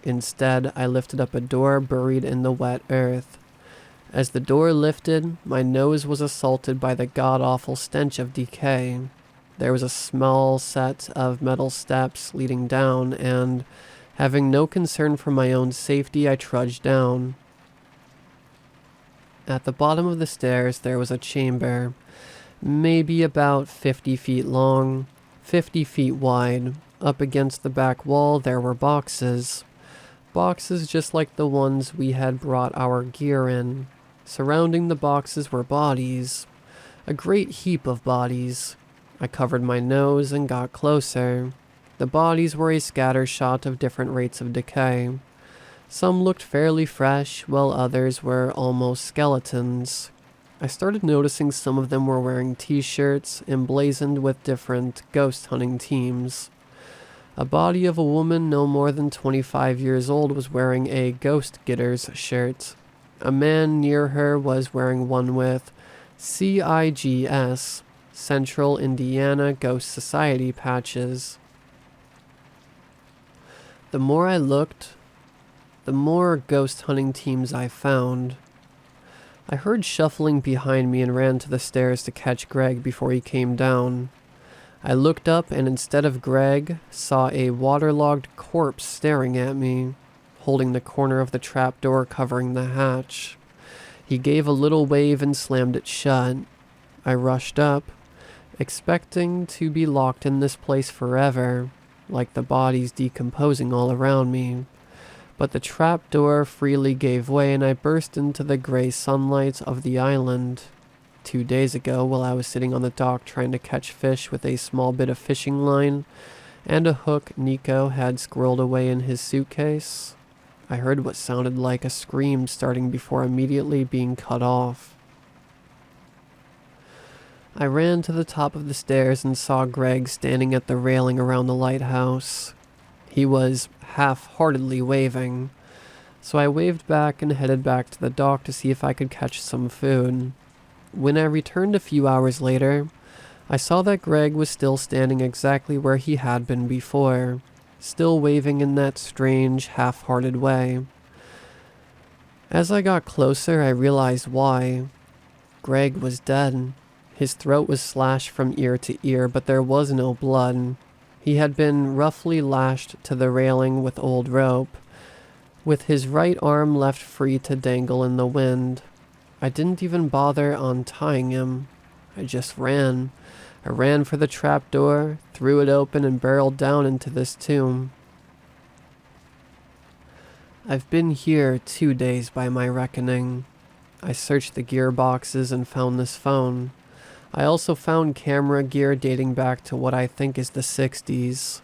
Instead, I lifted up a door buried in the wet earth. As the door lifted, my nose was assaulted by the god-awful stench of decay. There was a small set of metal steps leading down, and having no concern for my own safety, I trudged down. At the bottom of the stairs, there was a chamber, maybe about 50 feet long, 50 feet wide. Up against the back wall, there were boxes. Boxes just like the ones we had brought our gear in. Surrounding the boxes were bodies. A great heap of bodies. I covered my nose and got closer. The bodies were a scattershot of different rates of decay. Some looked fairly fresh, while others were almost skeletons. I started noticing some of them were wearing t-shirts emblazoned with different ghost hunting teams. A body of a woman no more than 25 years old was wearing a Ghost Getters shirt. A man near her was wearing one with CIGS, Central Indiana Ghost Society patches. The more I looked, the more ghost hunting teams I found. I heard shuffling behind me and ran to the stairs to catch Greg before he came down. I looked up and instead of Greg, saw a waterlogged corpse staring at me, holding the corner of the trapdoor covering the hatch. He gave a little wave and slammed it shut. I rushed up, expecting to be locked in this place forever, like the bodies decomposing all around me. But the trapdoor freely gave way and I burst into the gray sunlight of the island. 2 days ago, while I was sitting on the dock trying to catch fish with a small bit of fishing line and a hook Nico had squirreled away in his suitcase, I heard what sounded like a scream starting before immediately being cut off. I ran to the top of the stairs and saw Greg standing at the railing around the lighthouse. He was half-heartedly waving, so I waved back and headed back to the dock to see if I could catch some food. When I returned a few hours later, I saw that Greg was still standing exactly where he had been before, still waving in that strange, half-hearted way. As I got closer, I realized why. Greg was dead. His throat was slashed from ear to ear, but there was no blood. He had been roughly lashed to the railing with old rope, with his right arm left free to dangle in the wind. I didn't even bother untying him. I just ran. I ran for the trapdoor, threw it open, and barreled down into this tomb. I've been here 2 days by my reckoning. I searched the gearboxes and found this phone. I also found camera gear dating back to what I think is the 60s.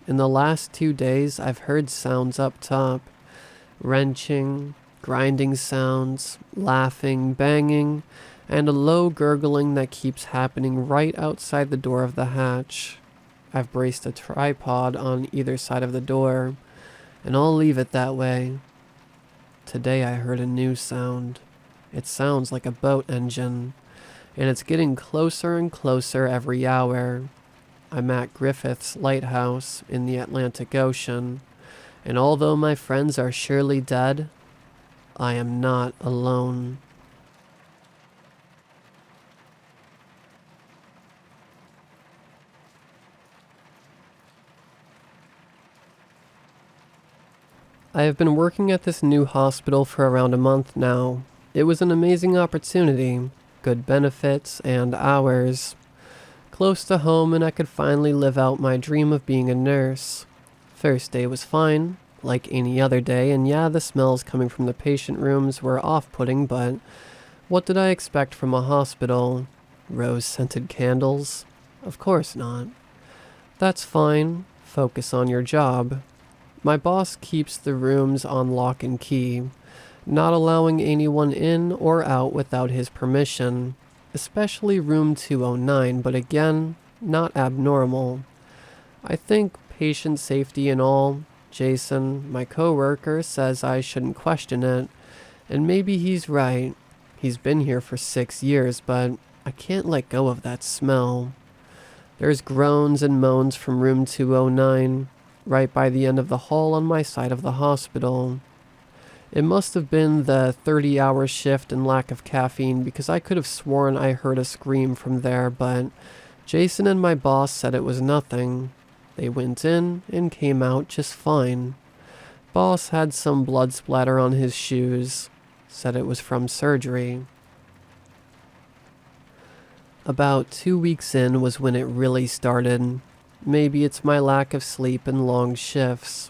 In the last 2 days, I've heard sounds up top. Wrenching, grinding sounds, laughing, banging, and a low gurgling that keeps happening right outside the door of the hatch. I've braced a tripod on either side of the door, and I'll leave it that way. Today I heard a new sound. It sounds like a boat engine, and it's getting closer and closer every hour. I'm at Griffith's Lighthouse in the Atlantic Ocean, and although my friends are surely dead, I am not alone. I have been working at this new hospital for around a month now. It was an amazing opportunity, good benefits and hours. Close to home, and I could finally live out my dream of being a nurse. First day was fine, like any other day, and yeah, the smells coming from the patient rooms were off-putting, but what did I expect from a hospital? Rose-scented candles? Of course not. That's fine. Focus on your job. My boss keeps the rooms on lock and key, not allowing anyone in or out without his permission, especially room 209, but again, not abnormal. I think patient safety and all. Jason, my coworker, says I shouldn't question it, and maybe he's right. He's been here for 6 years, but I can't let go of that smell. There's groans and moans from room 209, right by the end of the hall on my side of the hospital. It must have been the 30-hour shift and lack of caffeine, because I could have sworn I heard a scream from there, but Jason and my boss said it was nothing. They went in and came out just fine. Boss had some blood splatter on his shoes. Said it was from surgery. About 2 weeks in was when it really started. Maybe it's my lack of sleep and long shifts.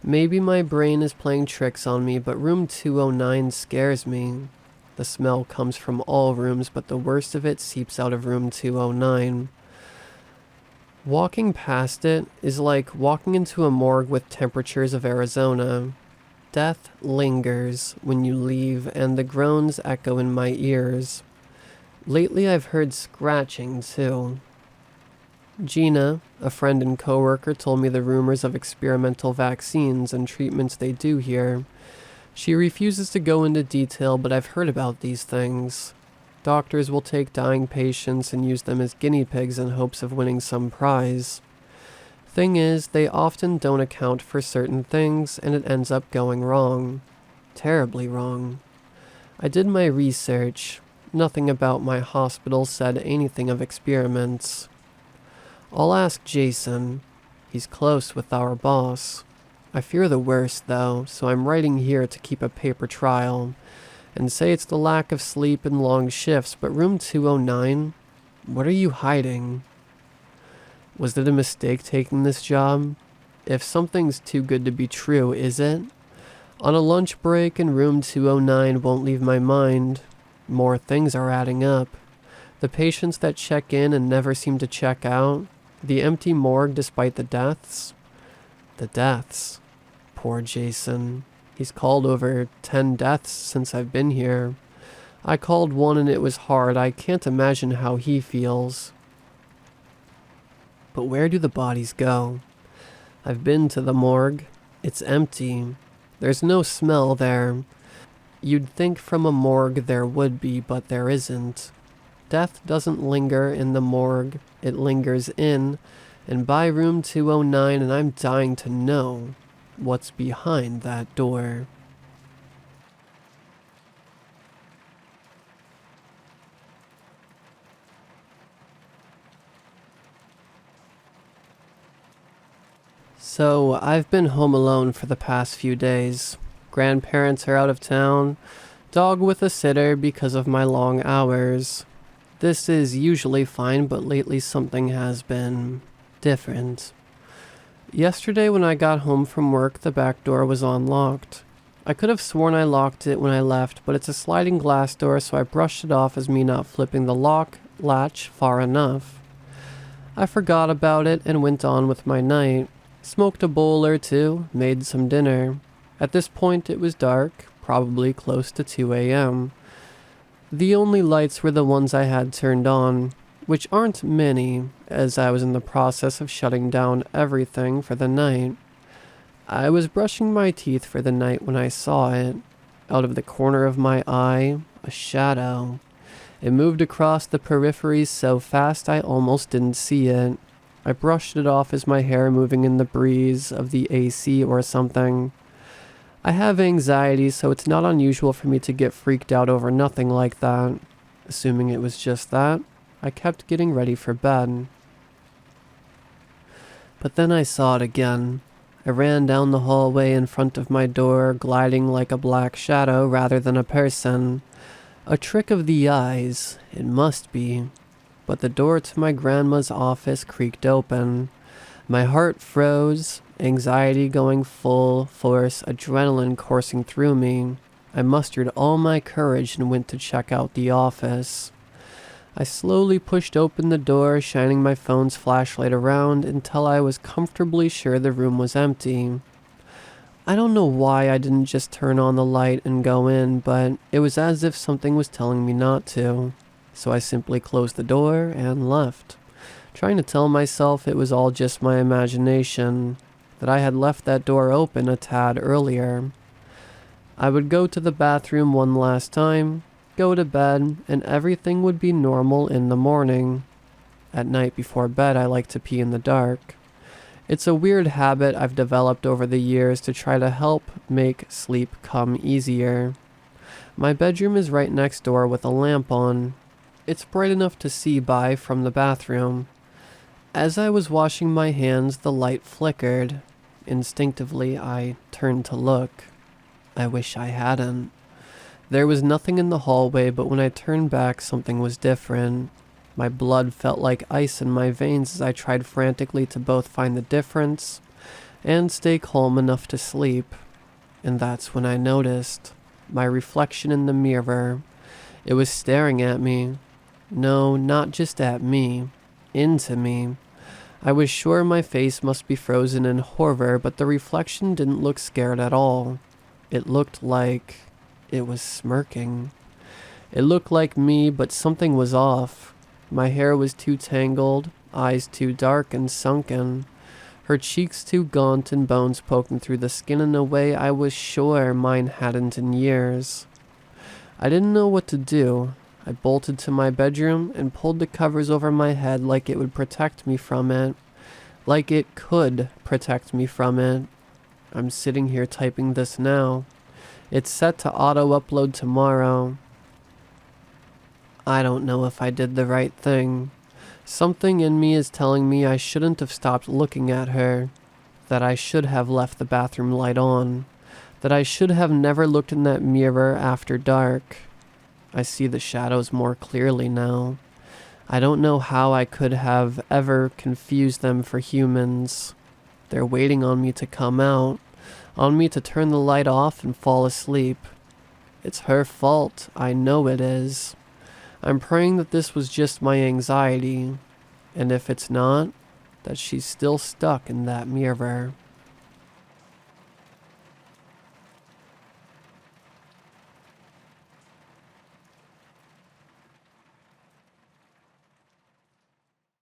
Maybe my brain is playing tricks on me, but room 209 scares me. The smell comes from all rooms, but the worst of it seeps out of room 209. Walking past it is like walking into a morgue with temperatures of Arizona. Death lingers when you leave, and the groans echo in my ears. Lately I've heard scratching too. Gina, a friend and coworker, told me the rumors of experimental vaccines and treatments they do here. She refuses to go into detail, but I've heard about these things. Doctors will take dying patients and use them as guinea pigs in hopes of winning some prize. Thing is, they often don't account for certain things, and it ends up going wrong. Terribly wrong. I did my research. Nothing about my hospital said anything of experiments. I'll ask Jason. He's close with our boss. I fear the worst, though, so I'm writing here to keep a paper trail, and say it's the lack of sleep and long shifts, but room 209? What are you hiding? Was it a mistake taking this job? If something's too good to be true, is it? On a lunch break and room 209 won't leave my mind. More things are adding up. The patients that check in and never seem to check out. The empty morgue despite the deaths. The deaths. Poor Jason. He's called over 10 deaths since I've been here. I called one and it was hard. I can't imagine how he feels. But where do the bodies go? I've been to the morgue. It's empty. There's no smell there. You'd think from a morgue there would be, but there isn't. Death doesn't linger in the morgue. It lingers in and by room 209, and I'm dying to know what's behind that door. So, I've been home alone for the past few days. Grandparents are out of town. Dog with a sitter because of my long hours. This is usually fine, but lately something has been different. Yesterday when I got home from work, the back door was unlocked. I could have sworn I locked it when I left, but it's a sliding glass door, so I brushed it off as me not flipping the lock latch far enough. I forgot about it and went on with my night. Smoked a bowl or two, made some dinner. At this point it was dark, probably close to 2 a.m. The only lights were the ones I had turned on, which aren't many, as I was in the process of shutting down everything for the night. I was brushing my teeth for the night when I saw it. Out of the corner of my eye, a shadow. It moved across the periphery so fast I almost didn't see it. I brushed it off as my hair moving in the breeze of the AC or something. I have anxiety, so it's not unusual for me to get freaked out over nothing like that. Assuming it was just that, I kept getting ready for bed. But then I saw it again. I ran down the hallway in front of my door, gliding like a black shadow rather than a person. A trick of the eyes, it must be. But the door to my grandma's office creaked open. My heart froze, anxiety going full force, adrenaline coursing through me. I mustered all my courage and went to check out the office. I slowly pushed open the door, shining my phone's flashlight around until I was comfortably sure the room was empty. I don't know why I didn't just turn on the light and go in, but it was as if something was telling me not to. So I simply closed the door and left, trying to tell myself it was all just my imagination, that I had left that door open a tad earlier. I would go to the bathroom one last time, go to bed, and everything would be normal in the morning. At night before bed, I like to pee in the dark. It's a weird habit I've developed over the years to try to help make sleep come easier. My bedroom is right next door with a lamp on. It's bright enough to see by from the bathroom. As I was washing my hands, the light flickered. Instinctively, I turned to look. I wish I hadn't. There was nothing in the hallway, but when I turned back, something was different. My blood felt like ice in my veins as I tried frantically to both find the difference and stay calm enough to sleep. And that's when I noticed my reflection in the mirror. It was staring at me. No, not just at me. Into me. I was sure my face must be frozen in horror, but the reflection didn't look scared at all. It looked like it was smirking. It looked like me, but something was off. My hair was too tangled, eyes too dark and sunken, her cheeks too gaunt and bones poking through the skin in a way I was sure mine hadn't in years. I didn't know what to do. I bolted to my bedroom and pulled the covers over my head like it would protect me from it. Like it could protect me from it. I'm sitting here typing this now. It's set to auto-upload tomorrow. I don't know if I did the right thing. Something in me is telling me I shouldn't have stopped looking at her. That I should have left the bathroom light on. That I should have never looked in that mirror after dark. I see the shadows more clearly now. I don't know how I could have ever confused them for humans. They're waiting on me to come out, on me to turn the light off and fall asleep. It's her fault, I know it is. I'm praying that this was just my anxiety, and if it's not, that she's still stuck in that mirror.